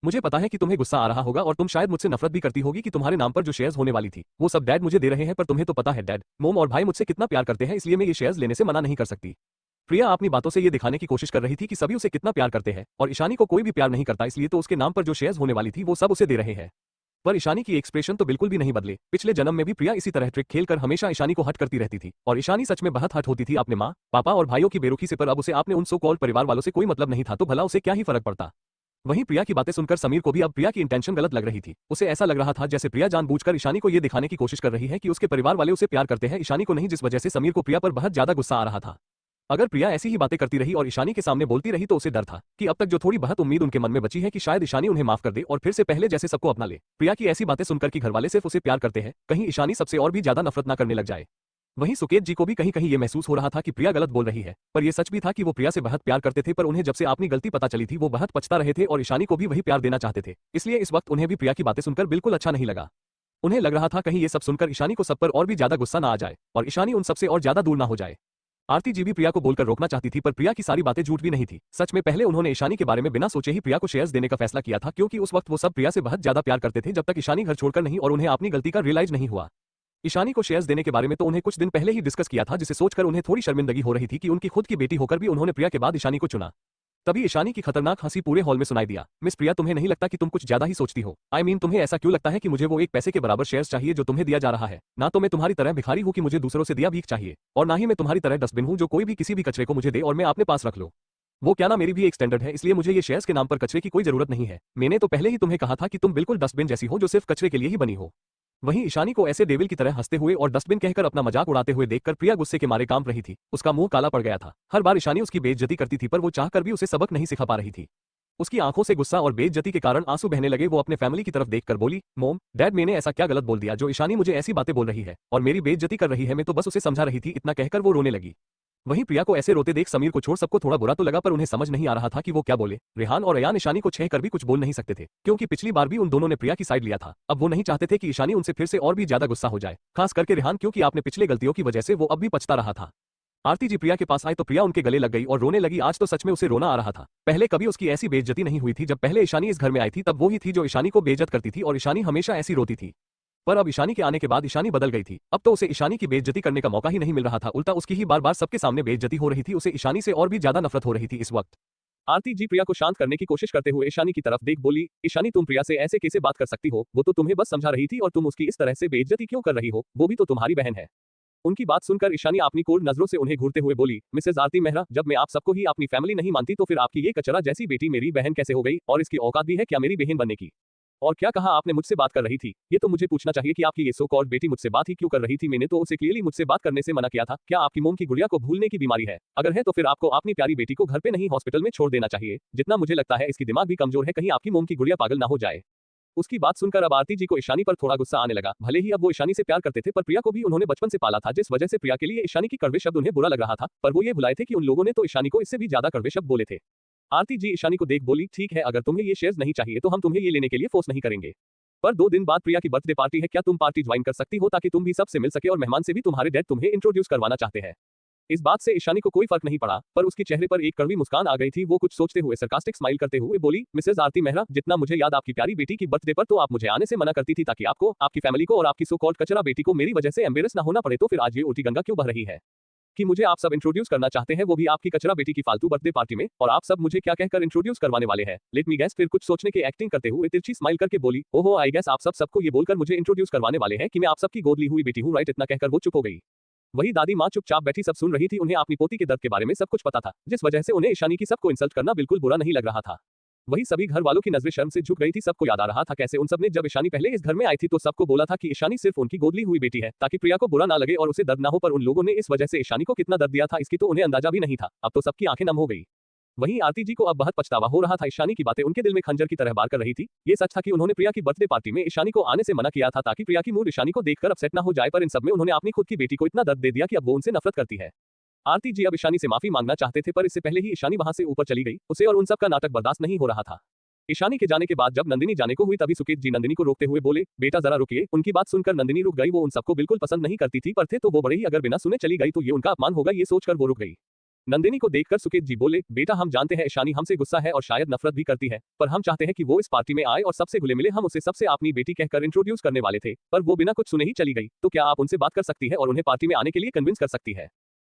मुझे पता है कि तुम्हें गुस्सा आ रहा होगा और तुम शायद मुझसे नफरत भी करती होगी कि तुम्हारे नाम पर जो शेयर्स होने वाली थी वो सब डैड मुझे दे रहे हैं, पर तुम्हें तो पता है डैड, मोम और भाई मुझसे कितना प्यार करते हैं, इसलिए मैं ये शेयर्स लेने से मना नहीं कर सकती। प्रिया अपनी बातों से ये दिखाने की कोशिश कर रही थी कि सभी उसे कितना प्यार करते हैं और ईशानी को कोई भी प्यार नहीं करता, इसलिए तो उसके नाम पर जो शेयर्स होने वाली थी वो सब उसे दे रहे हैं। पर ईशानी की एक्सप्रेशन तो बिल्कुल भी नहीं बदले। पिछले जन्म में भी प्रिया इसी तरह ट्रिक खेलकर हमेशा ईशानी को हट करती रहती थी और ईशानी सच में बहुत हट होती थी अपने माँ, पापा और भाइयों की बेरुखी से, पर अब उसे आपने उन सो कॉल्ड परिवार वालों से कोई मतलब नहीं था तो भला उसे क्या ही फर्क पड़ता। वहीं प्रिया की बातें सुनकर समीर को भी अब प्रिया की इंटेंशन गलत लग रही थी। उसे ऐसा लग रहा था जैसे प्रिया जानबूझकर ईशानी को ये दिखाने की कोशिश कर रही है कि उसके परिवार वाले उसे प्यार करते हैं, ईशानी को नहीं, जिस वजह से समीर को प्रिया पर बहुत ज्यादा गुस्सा आ रहा था। अगर प्रिया ऐसी ही बातें करती रही और ईशानी के सामने बोलती रही तो उसे डर था कि अब तक जो थोड़ी बहुत उम्मीद उनके मन में बची है कि शायद ईशानी उन्हें माफ कर दे और फिर से पहले जैसे सबको अपना ले। प्रिया की ऐसी बातें सुनकर कि घरवाले सिर्फ उसे प्यार करते हैं, कहीं ईशानी सबसे और भी ज्यादा नफरत ना करने लग जाए। वहीं सुकेत जी को भी कहीं कहीं ये महसूस हो रहा था कि प्रिया गलत बोल रही है, पर यह सच भी था कि वो प्रिया से बहुत प्यार करते थे, पर उन्हें जब से अपनी गलती पता चली थी वो बहुत पछता रहे थे और ईशानी को भी वही प्यार देना चाहते थे, इसलिए इस वक्त उन्हें भी प्रिया की बातें सुनकर बिल्कुल अच्छा नहीं लगा। उन्हें लग रहा था कहीं ये सब सुनकर ईशानी को सब पर और भी ज्यादा गुस्सा ना आ जाए और ईशानी उन सबसे और ज्यादा दूर ना हो जाए। आरती जी भी प्रिया को बोलकर रोकना चाहती थी, पर प्रिया की सारी बातें झूठ भी नहीं थी। सच में पहले उन्होंने ईशानी के बारे में बिना सोचे ही प्रिया को शेयर्स देने का फैसला किया था, क्योंकि उस वक्त वो सब प्रिया से बहुत ज्यादा प्यार करते थे जब तक ईशानी घर छोड़कर नहीं और उन्हें अपनी गलती का रियलाइज नहीं हुआ। ईशानी को शेयर्स देने के बारे में तो उन्हें कुछ दिन पहले ही डिस्कस किया था, जिसे सोचकर उन्हें थोड़ी शर्मिंदगी हो रही थी कि उनकी खुद की बेटी होकर भी उन्होंने प्रिया के बाद ईशानी को चुना। तभी ईशानी की खतरनाक हंसी पूरे हॉल में सुनाई दिया। मिस प्रिया, तुम्हें नहीं लगता कि तुम कुछ ज्यादा ही सोचती हो? आई मीन तुम्हें ऐसा क्यों लगता है कि मुझे वो एक पैसे के बराबर शेयर्स चाहिए जो तुम्हें दिया जा रहा है? ना तो मैं तुम्हारी तरह भिखारी हूँ कि मुझे दूसरों से दिया भीख चाहिए, और ना ही मैं तुम्हारी तरह डस्टबिन हूँ जो कोई भी किसी भी कचरे को मुझे दे और मैं अपने पास रख लो। वो क्या ना, मेरी भी एक स्टैंडर्ड है, इसलिए मुझे ये शेयर्स के नाम पर कचरे की कोई जरूरत नहीं है। मैंने तो पहले ही तुम्हें कहा था कि तुम बिल्कुल डस्टबिन जैसी हो जो सिर्फ कचरे के लिए ही बनी हो। वहीं ईशानी को ऐसे डेविल की तरह हंसते हुए और डस्टबिन कहकर अपना मजाक उड़ाते हुए देखकर प्रिया गुस्से के मारे कांप रही थी। उसका मुंह काला पड़ गया था। हर बार ईशानी उसकी बेइज्जती करती थी, पर वो चाहकर भी उसे सबक नहीं सिखा पा रही थी। उसकी आंखों से गुस्सा और बेइज्जती के कारण आंसू बहने लगे। वो अपने फैमिली की तरफ देखकर बोली, मॉम, डैड, मैंने ऐसा क्या गलत बोल दिया जो ईशानी मुझे ऐसी बातें बोल रही है और मेरी बेइज्जती कर रही है? मैं तो बस उसे समझा रही थी। इतना कहकर वो रोने लगी। वहीं प्रिया को ऐसे रोते देख समीर को छोड़ सबको थोड़ा बुरा तो लगा, पर उन्हें समझ नहीं आ रहा था कि वो क्या बोले। रेहान और अयान ईशानी को छह कर भी कुछ बोल नहीं सकते थे, क्योंकि पिछली बार भी उन दोनों ने प्रिया की साइड लिया था। अब वो नहीं चाहते थे कि ईशानी उनसे फिर से और भी ज्यादा गुस्सा हो जाए, खास करके रेहान, क्योंकि आपने पिछले गलतियों की वजह से वो अब भी पछता रहा था। आरती जी प्रिया के पास आए तो प्रिया उनके गले लग गई और रोने लगी। आज तो सच में उसे रोना आ रहा था। पहले कभी उसकी ऐसी बेइज्जती नहीं हुई थी। जब पहले ईशानी इस घर में आई थी तब वो ही थी जो ईशानी को बेइज्जत करती थी और ईशानी हमेशा ऐसी रोती थी। पर अब ईशानी के आने के बाद ईशानी बदल गई थी। अब तो उसे ईशानी की बेइज्जती करने का मौका ही नहीं मिल रहा था, उल्टा उसकी ही बार बार सबके सामने बेइज्जती हो रही थी। उसे ईशानी से और भी ज्यादा नफरत हो रही थी इस वक्त। आरती जी प्रिया को शांत करने की कोशिश करते हुए ईशानी की तरफ देख बोली, ईशानी तुम प्रिया से ऐसे कैसे बात कर सकती हो? वो तो तुम्हें बस समझा रही थी और तुम उसकी इस तरह से बेइज्जती क्यों कर रही हो? वो भी तो तुम्हारी बहन है। उनकी बात सुनकर ईशानी अपनी कोल्ड नजरों से उन्हें घूरते हुए बोली, मिसेज आरती मेहरा, जब मैं आप सबको ही अपनी फैमिली नहीं मानती तो फिर आपकी ये कचरा जैसी बेटी मेरी बहन कैसे हो गई? और इसकी औकात भी है क्या मेरी बहन बनने की? और क्या कहा आपने मुझसे बात कर रही थी? ये तो मुझे पूछना चाहिए कि आपकी ये सो कॉल्ड बेटी मुझसे बात ही क्यों कर रही थी? मैंने तो उसे क्लियरली मुझसे बात करने से मना किया था। क्या आपकी मोम की गुड़िया को भूलने की बीमारी है? अगर है तो फिर आपको अपनी प्यारी बेटी को घर पे नहीं हॉस्पिटल में छोड़ देना चाहिए। जितना मुझे लगता है इसकी दिमाग भी कमजोर है, कहीं आपकी मोम की गुड़िया पागल ना हो जाए। उसकी बात सुनकर अब आरती जी को ईशानी पर थोड़ा गुस्सा आने लगा। भले ही अब वो ईशानी से प्यार करते थे, पर प्रिया को भी उन्होंने बचपन से पाला था, जिस वजह से प्रिया के लिए ईशानी की कड़वे शब्द उन्हें बुरा लग रहा था। पर वो ये भुलाए थे कि उन लोगों ने तो ईशानी को इससे भी ज्यादा कड़वे शब्द बोले थे। आरती जी ईशानी को देख बोली, ठीक है, अगर तुम्हें ये शेयर्स नहीं चाहिए तो हम तुम्हें ये लेने के लिए फोर्स नहीं करेंगे। पर 2 दिन बाद प्रिया की बर्थडे पार्टी है, क्या तुम पार्टी ज्वाइन कर सकती हो ताकि तुम भी सबसे मिल सके और मेहमान से भी तुम्हारे डैड तुम्हें इंट्रोड्यूस करवाना चाहते हैं। इस बात से ईशानी को कोई फर्क नहीं पड़ा, पर उसके चेहरे पर एक कड़वी मुस्कान आ गई थी। वो कुछ सोचते हुए सरकास्टिक स्माइल करते हुए बोली, मिसेज आरती मेहरा, जितना मुझे याद आपकी प्यारी बेटी की बर्थडे पर तो आप मुझे आने से मना करती थी ताकि आपको, आपकी फैमिली को और आपकी सो कॉल्ड कचरा बेटी को मेरी वजह से एम्बेरस ना होना पड़े। तो फिर आज ये उल्टी गंगा क्यों बह रही है कि मुझे आप सब इंट्रोड्यूस करना चाहते हैं, वो भी आपकी कचरा बेटी की फालतू बर्थडे पार्टी में? और आप सब मुझे क्या कहकर इंट्रोड्यूस करवाने वाले हैं? लेट मी गेस, फिर कुछ सोचने की एक्टिंग करते हुए तिरछी स्माइल करके बोली, ओहो, आई गेस आप सब सबको ये बोलकर मुझे इंट्रोड्यूस करवाने वाले हैं कि मैं आप सबकी गोद ली हुई बेटी हूँ, राइट? इतना कहकर वो चुप हो गई। वही दादी माँ चुपचाप बैठी सब सुन रही थी। उन्हें अपनी पोती के दर्द के बारे में सब कुछ पता था, जिस वजह से उन्हें ईशानी की सबको इंसल्ट करना बिल्कुल बुरा नहीं लग रहा था। वही सभी घर वालों की नजरें शर्म से झुक गई थी। सबको याद आ रहा था कैसे उन सबने जब ईशानी पहले इस घर में आई थी तो सबको बोला था कि ईशानी सिर्फ उनकी गोद ली हुई बेटी है ताकि प्रिया को बुरा ना लगे और उसे दर्द ना हो, पर उन लोगों ने इस वजह से ईशानी को कितना दर्द दिया था इसकी तो उन्हें अंदाजा भी नहीं था। अब तो सबकी आंखें नम हो गई। वहीं आरती जी को अब बहुत पछतावा हो रहा था। ईशानी की बातें उनके दिल में खंजर की तरह बार कर रही थी। ये सच था कि उन्होंने प्रिया की बर्थडे पार्टी में ईशानी को आने से मना किया था ताकि प्रिया की मूड ईशानी को देखकर अपसेट ना हो जाए, पर इन सब में उन्होंने अपनी खुद की बेटी को इतना दर्द दे दिया कि अब वो उनसे नफरत करती है। आरती जी अब ईशानी से माफी मांगना चाहते थे, पर इससे पहले ही ईशानी वहां से ऊपर चली गई। उसे और उन सब का नाटक बर्दाश्त नहीं हो रहा था। ईशानी के जाने के बाद जब नंदिनी जाने को हुई तभी सुकेत जी नंदिनी को रोकते हुए बोले, बेटा जरा रुकिए। उनकी बात सुनकर नंदिनी रुक गई। वो उन सबको बिल्कुल पसंद नहीं करती थी, पर थे तो वो बड़े ही, अगर बिना सुने चली गई तो ये उनका अपमान होगा, ये सोचकर वो रुक गई। नंदिनी को देखकर सुकेत जी बोले, बेटा हम जानते हैं ईशानी हमसे गुस्सा है और शायद नफरत भी करती है, पर हम चाहते हैं कि वो इस पार्टी में आए और सबसे घुले मिले। हम उसे सबसे अपनी बेटी कहकर इंट्रोड्यूस करने वाले थे, पर वो बिना कुछ सुने ही चली गई। तो क्या आप उनसे बात कर सकती है और उन्हें पार्टी में आने के लिए कन्विंस कर सकती है?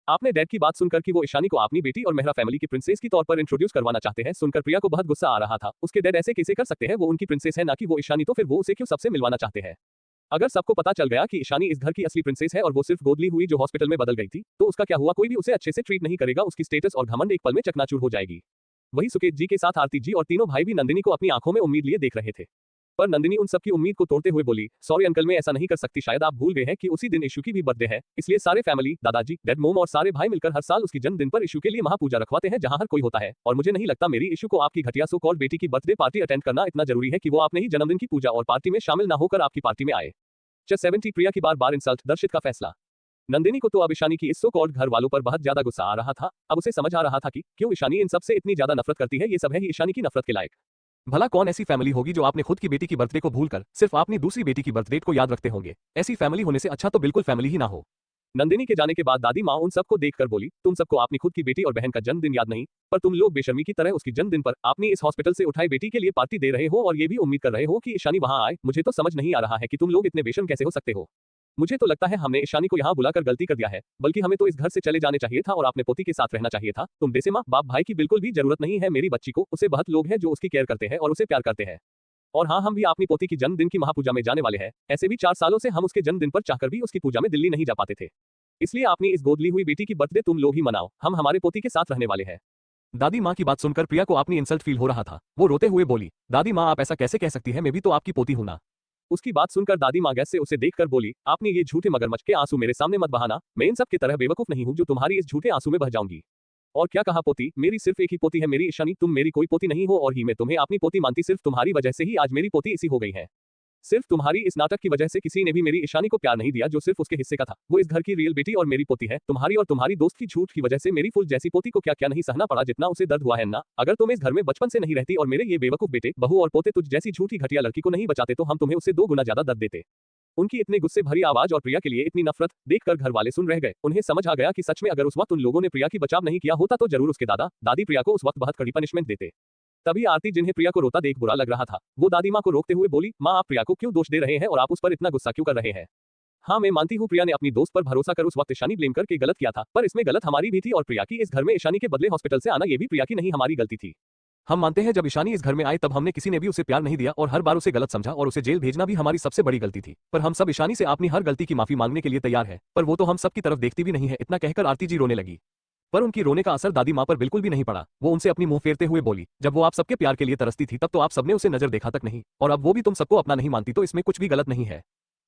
आपने डैड की बात सुनकर कि वो ईशानी को अपनी बेटी और मेहरा फैमिली की प्रिंसेस की तौर पर इंट्रोड्यूस करवाना चाहते हैं, सुनकर प्रिया को बहुत गुस्सा आ रहा था। उसके डैड ऐसे कैसे कर सकते हैं? वो उनकी प्रिंसेस है ना कि वो ईशानी, तो फिर वो उसे क्यों सबसे मिलवाना चाहते हैं? अगर सबको पता चल गया कि ईशानी इस घर की असली प्रिंसेस है और वो सिर्फ गोद ली हुई जो हॉस्पिटल में बदल गई थी, तो उसका क्या हुआ? कोई भी उसे अच्छे से ट्रीट नहीं करेगा। उसकी स्टेटस और घमंड एक पल में चकनाचूर हो जाएगी। वही सुकेत जी के साथ आरती जी और तीनों भाई भी नंदिनी को अपनी आंखों में उम्मीद लिए देख रहे थे, पर नंदिनी उन सबकी उम्मीद को तोड़ते हुए बोली, सॉरी अंकल, मैं ऐसा नहीं कर सकती। शायद आप भूल गए हैं कि उसी दिन इशू की भी बर्थडे है, इसलिए सारे फैमिली, दादाजी, डैड, मोम और सारे भाई मिलकर हर साल उसकी जन्मदिन पर इशू के लिए महापूजा रखवाते हैं जहां हर कोई होता है। और मुझे नहीं लगता मेरी इशू को आपकी घटिया सो कॉल्ड बेटी की बर्थडे पार्टी अटेंड करना इतना जरूरी है कि वो आपने ही जन्मदिन की पूजा और पार्टी में शामिल ना होकर आपकी पार्टी में आए। 70 प्रिया की बार बार इंसल्ट, दर्शित का फैसला। नंदिनी को तो अब ईशानी की इस सो कॉल्ड घर वालों पर बहुत ज्यादा गुस्सा आ रहा था। अब उसे समझ आ रहा था कि क्यों ईशानी इन सब से इतनी ज्यादा नफरत करती है। ये सब है ही ईशानी की नफरत के लायक। भला कौन ऐसी फैमिली होगी जो आपने खुद की बेटी की बर्थडे को भूलकर सिर्फ अपनी दूसरी बेटी की बर्थडे को याद रखते होंगे? ऐसी फैमिली होने से अच्छा तो बिल्कुल फैमिली ही ना हो। नंदिनी के जाने के बाद दादी माँ उन सबको देखकर बोली, तुम सबको अपनी खुद की बेटी और बहन का जन्मदिन याद नहीं, पर तुम लोग बेशर्मी की तरह उसकी जन्मदिन पर अपनी इस हॉस्पिटल से उठाई बेटी के लिए पार्टी दे रहे हो और ये भी उम्मीद कर रहे हो कि ईशानी वहां आए। मुझे तो समझ नहीं आ रहा है कि तुम लोग इतने बेशर्म कैसे हो सकते हो। मुझे तो लगता है हमने ईशानी को यहाँ बुलाकर गलती कर दिया है, बल्कि हमें तो इस घर से चले जाने चाहिए था और अपने पोती के साथ रहना चाहिए था। तुम जैसे माँ बाप भाई की बिल्कुल भी जरूरत नहीं है मेरी बच्ची को। उसे बहुत लोग हैं जो उसकी केयर करते हैं और उसे प्यार करते हैं। और हाँ, हम भी अपनी पोती की जन्मदिन की महापूजा में जाने वाले हैं। ऐसे भी 4 सालों से हम उसके जन्मदिन पर चाहकर भी उसकी पूजा में दिल्ली नहीं जा पाते थे, इसलिए अपनी इस गोद ली हुई बेटी की बर्थडे तुम लोग ही मनाओ। हम हमारे पोती के साथ रहने वाले हैं। दादी माँ की बात सुनकर प्रिया को अपनी इंसल्ट फील हो रहा था। वो रोते हुए बोली, दादी माँ आप ऐसा कैसे कह सकती है? मैं भी तो आपकी पोती हूं ना। उसकी बात सुनकर दादी माँ गैस से उसे देखकर बोली, आपने ये झूठे मगरमच्छ के आंसू मेरे सामने मत बहाना। मैं इन सब की तरह बेवकूफ नहीं हूँ जो तुम्हारी इस झूठे आंसू में बह जाऊंगी। और क्या कहा पोती? मेरी सिर्फ एक ही पोती है, मेरी ईशानी। तुम मेरी कोई पोती नहीं हो और ही मैं तुम्हें अपनी पोती मानती। सिर्फ तुम्हारी वजह से ही आज मेरी पोती इसी हो गई है। सिर्फ तुम्हारी इस नाटक की वजह से किसी ने भी मेरी ईशानी को प्यार नहीं दिया जो सिर्फ उसके हिस्से का था। वो इस घर की रियल बेटी और मेरी पोती है। तुम्हारी और तुम्हारी दोस्त की झूठ की वजह से मेरी फूल जैसी पोती को क्या क्या नहीं सहना पड़ा जितना उसे दर्द हुआ है ना। अगर तुम इस घर में बचपन से नहीं रहती और मेरे ये बेवकूफ बेटे, बहू और पोते तुझ जैसी झूठी घटिया लड़की को नहीं बचाते तो हम तुम्हें उससे 2 गुना ज्यादा दर्द देते। उनकी इतने गुस्से भरी आवाज और प्रिया के लिए इतनी नफरत देखकर घर वाले सुन रह गए। उन्हें समझ आ गया कि सच में अगर उस वक्त उन लोगों ने प्रिया की बचाव नहीं किया होता तो जरूर उसके दादा दादी प्रिया को उस वक्त बहुत कड़ी पनिशमेंट देते। तभी आरती, जिन्हें प्रिया को रोता देख बुरा लग रहा था, वो दादी माँ को रोकते हुए बोली, माँ आप प्रिया को क्यों दोष दे रहे हैं और आप उस पर इतना गुस्सा क्यों कर रहे हैं। हाँ मैं मानती हूँ प्रिया ने अपनी दोस्त पर भरोसा कर उस वक्त ईशानी ब्लेम करके गलत किया था, पर इसमें गलत हमारी भी थी और प्रिया की इस घर में ईशानी के बदले हॉस्पिटल से आना ये भी प्रिया की नहीं हमारी गलती थी। हम मानते हैं जब ईशानी इस घर में आई तब हमने किसी ने भी उसे प्यार नहीं दिया और हर बार उसे गलत समझा और उसे जेल भेजना भी हमारी सबसे बड़ी गलती थी। पर हम सब ईशानी से अपनी हर गलती की माफी मांगने के लिए तैयार है, पर वो तो हम सब की तरफ देखती भी नहीं है। इतना कहकर आरती जी रोने लगी, पर उनकी रोने का असर दादी माँ पर बिल्कुल भी नहीं पड़ा। वो उनसे अपनी मुंह फेरते हुए बोली, जब वो आप सबके प्यार के लिए तरसती थी तब तो आप सबने उसे नजर देखा तक नहीं, और अब वो भी तुम सबको अपना नहीं मानती तो इसमें कुछ भी गलत नहीं है।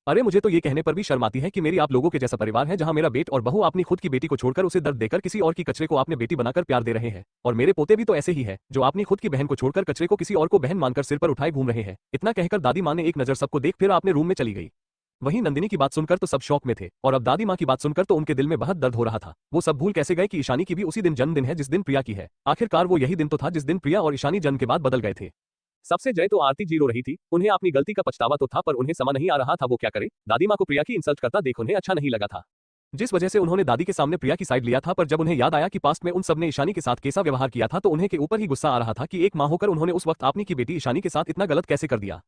अरे मुझे तो ये कहने पर भी शर्म आती है कि मेरी आप लोगों के जैसा परिवार है जहां मेरा बेट और बहू अपनी खुद की बेटी को छोड़कर उसे दर्द देकर किसी और की कचरे को आपने बेटी बनाकर प्यार दे रहे हैं, और मेरे पोते भी तो ऐसे ही है जो अपनी खुद की बहन को छोड़कर कचरे को किसी और को बहन मानकर सिर पर उठाए घूम रहे हैं। इतना कहकर दादी माँ ने एक नजर सबको देख फिर अपने रूम में चली गई। वहीं नंदिनी की बात सुनकर तो सब शौक में थे, और अब दादी माँ की बात सुनकर तो उनके दिल में बहुत दर्द हो रहा था। वो सब भूल कैसे गए कि ईशानी की भी उसी दिन जन्मदिन है जिस दिन प्रिया की है। आखिरकार वो यही दिन तो था जिस दिन प्रिया और ईशानी जन्म के बाद बदल गए थे। सबसे जय तो आरती जी रो रही थी। उन्हें अपनी गलती का पछतावा तो था पर उन्हें समझ नहीं आ रहा था वो क्या करे। दादी माँ को प्रिया की इंसल्ट करता देख उन्हें अच्छा नहीं लगा था, जिस वजह से उन्होंने दादी के सामने प्रिया की साइड लिया था। पर जब उन्हें याद आया कि पास्ट में उन सब ने ईशानी के साथ कैसा व्यवहार किया था तो उन्हें के ऊपर ही गुस्सा आ रहा था कि एक माँ होकर उन्होंने उस वक्त अपनी की बेटी ईशानी के साथ इतना गलत कैसे कर दिया।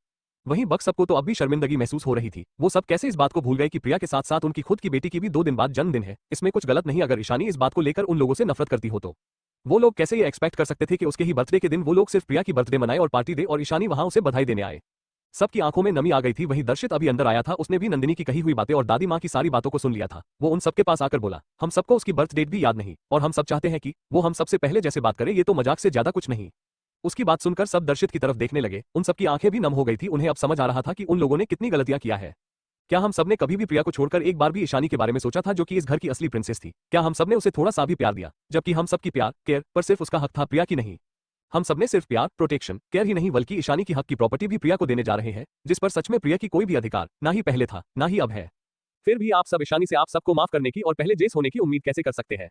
वहीं बक सबको तो अब भी शर्मिंदगी महसूस हो रही थी। वो सब कैसे इस बात को भूल गए कि प्रिया के साथ साथ उनकी खुद की बेटी की भी 2 दिन बाद जन्मदिन है। इसमें कुछ गलत नहीं। अगर ईशानी इस बात को लेकर उन लोगों से नफरत करती हो तो वो लोग कैसे ये एक्सपेक्ट कर सकते थे कि उसके ही बर्थडे के दिन वो लोग सिर्फ प्रिया की बर्थडे मनाए और पार्टी दे और ईशानी वहां उसे बधाई देने आए। सबकी आंखों में नमी आ गई थी। वहीं दर्शित अभी अंदर आया था। उसने भी नंदिनी की कही हुई बातें और दादी माँ की सारी बातों को सुन लिया था। वो उन सबके पास आकर बोला, हम सबको उसकी बर्थ डेट भी याद नहीं और हम सब चाहते हैं कि वो हम सबसे पहले जैसे बात करे। ये तो मजाक से ज्यादा कुछ नहीं। उसकी बात सुनकर सब दर्शित की तरफ देखने लगे। उन सबकी आंखें भी नम हो गई थी। उन्हें अब समझ आ रहा था कि उन लोगों ने कितनी गलतियां किया है। क्या हम सबने कभी भी प्रिया को छोड़कर एक बार भी ईशानी के बारे में सोचा था जो कि इस घर की असली प्रिंसेस थी? क्या हम सबने उसे थोड़ा सा भी प्यार दिया? जबकि हम सबकी प्यार केयर पर सिर्फ उसका हक था, प्रिया की नहीं। हम सबने सिर्फ प्यार प्रोटेक्शन केयर ही नहीं बल्कि ईशानी की हक की प्रॉपर्टी भी प्रिया को देने जा रहे हैं, जिस पर सच में प्रिया की कोई भी अधिकार ना ही पहले था ना ही अब है। फिर भी आप सब ईशानी से आप सबको माफ करने की और पहले जैसे होने की उम्मीद कैसे कर सकते हैं?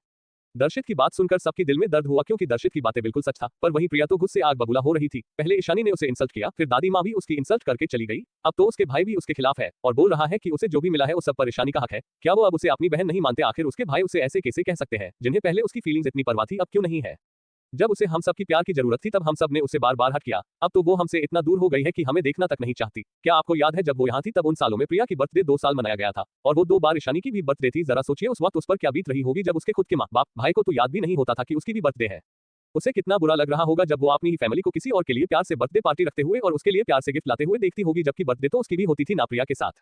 दर्शित की बात सुनकर सबके दिल में दर्द हुआ क्योंकि दर्शित की बातें बिल्कुल सच था। पर वहीं प्रिया तो गुस्से आग बबूला हो रही थी। पहले ईशानी ने उसे इंसल्ट किया, फिर दादी माँ भी उसकी इंसल्ट करके चली गई। अब तो उसके भाई भी उसके खिलाफ है और बोल रहा है कि उसे जो भी मिला है उस सब पर ईशानी का हक है। क्या वो अब उसे अपनी बहन नहीं मानते? आखिर उसके भाई उसे ऐसे कैसे कह सकते हैं जिन्हें पहले उसकी फीलिंग्स इतनी परवाह थी अब क्यों नहीं है? जब उसे हम सबकी प्यार की जरूरत थी तब हम सब ने उसे बार बार हट किया। अब तो वो हमसे इतना दूर हो गई है कि हमें देखना तक नहीं चाहती। क्या आपको याद है जब वो यहाँ थी तब उन सालों में प्रिया की बर्थडे 2 साल मनाया गया था और वो 2 बार ईशानी की भी बर्थडे थी। जरा सोचिए उस वक्त उस पर क्या बीत रही होगी जब उसके खुद के माँ बाप भाई को तो याद भी नहीं होता था कि उसकी भी बर्थडे है। उसे कितना बुरा लग रहा होगा जब वो अपनी ही फैमिली को किसी और के लिए प्यार से बर्थडे पार्टी रखते हुए और उसके लिए प्यार से गिफ्ट लाते हुए देखती होगी, जबकि बर्थडे तो उसकी भी होती थी ना प्रिया के साथ।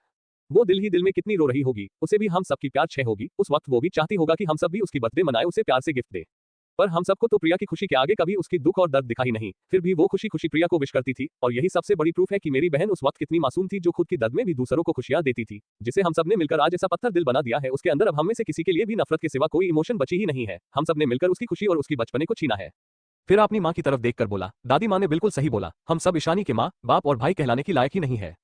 वो दिल ही दिल में कितनी रो रही होगी। उसे भी हम सबकी प्यार छह होगी। उस वक्त वो भी चाहती होगा कि हम सब भी उसकी बर्थडे मनाए, उसे प्यार से गिफ्ट दे। पर हम सबको तो प्रिया की खुशी के आगे कभी उसकी दुख और दर्द दिखा ही नहीं। फिर भी वो खुशी खुशी प्रिया को विश करती थी और यही सबसे बड़ी प्रूफ है कि मेरी बहन उस वक्त कितनी मासूम थी जो खुद की दर्द में भी दूसरों को खुशियां देती थी, जिसे हम सब ने मिलकर आज ऐसा पत्थर दिल बना दिया है। उसके अंदर अब हम में से किसी के लिए भी नफरत के सिवा कोई इमोशन बची ही नहीं है। हम सब ने मिलकर उसकी खुशी और उसकी बचपने को छीना है। फिर अपनी माँ की तरफ देखकर बोला, दादी माँ ने बिल्कुल सही बोला। हम सब ईशानी के माँ बाप और भाई कहलाने की लायक ही नहीं है।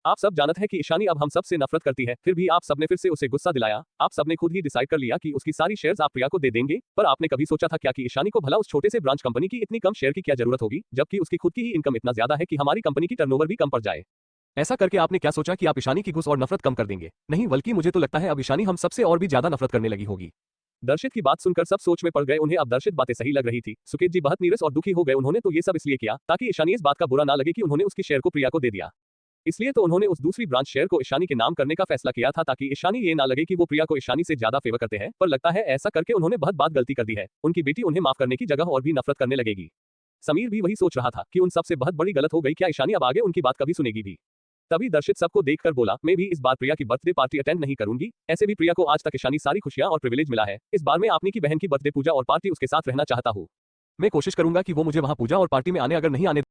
आप सब जानते हैं कि ईशानी अब हम सब से नफरत करती है। फिर भी आप सबने फिर से उसे गुस्सा दिलाया। आप सबने खुद ही डिसाइड कर लिया कि उसकी सारी शेयर्स आप प्रिया को दे देंगे। पर आपने कभी सोचा था क्या कि ईशानी को भला उस छोटे से ब्रांच कंपनी की इतनी कम शेयर की क्या जरूरत होगी, जबकि उसकी खुद की ही इनकम इतना ज्यादा है कि हमारी कंपनी की टर्नओवर भी कम पड़ जाए। ऐसा करके आपने क्या सोचा कि आप ईशानी की गुस्सा और नफरत कम कर देंगे? नहीं, बल्कि मुझे तो लगता है अब ईशानी हम सबसे और भी ज्यादा नफरत करने लगी होगी। दर्शित की बात सुनकर सब सोच में पड़ गए। उन्हें अब दर्शित बातें सही लग रही थी। सुकेत जी बहुत नीरस और दुखी हो गए। उन्होंने तो ये सब इसलिए किया ताकि ईशानी इस बात का बुरा ना लगे कि उन्होंने उसकी शेयर को प्रिया को दे दिया। इसलिए तो उन्होंने उस दूसरी ब्रांच शेयर को ईशानी के नाम करने का फैसला किया था ताकि ईशानी ये ना लगे कि वो प्रिया को ईशानी से ज्यादा फेवर करते हैं। पर लगता है ऐसा करके उन्होंने बहुत बात गलती कर दी है। उनकी बेटी उन्हें माफ करने की जगह और भी नफरत करने लगेगी। समीर भी वही सोच रहा था कि उन सबसे बहुत बड़ी गलत हो गई। क्या ईशानी अब आगे उनकी बात कभी सुनेगी भी? तभी दर्शित सबको देखकर बोला, मैं भी इस बार प्रिया की बर्थडे पार्टी अटेंड नहीं करूंगी। ऐसे भी प्रिया को आज तक ईशानी सारी खुशियां और प्रिविलेज मिला है। इस बार मैं अपनी की बहन की बर्थडे पूजा और पार्टी उसके साथ रहना चाहता हूँ। मैं कोशिश करूंगा कि वो मुझे वहां पूजा और पार्टी में आने अगर नहीं आने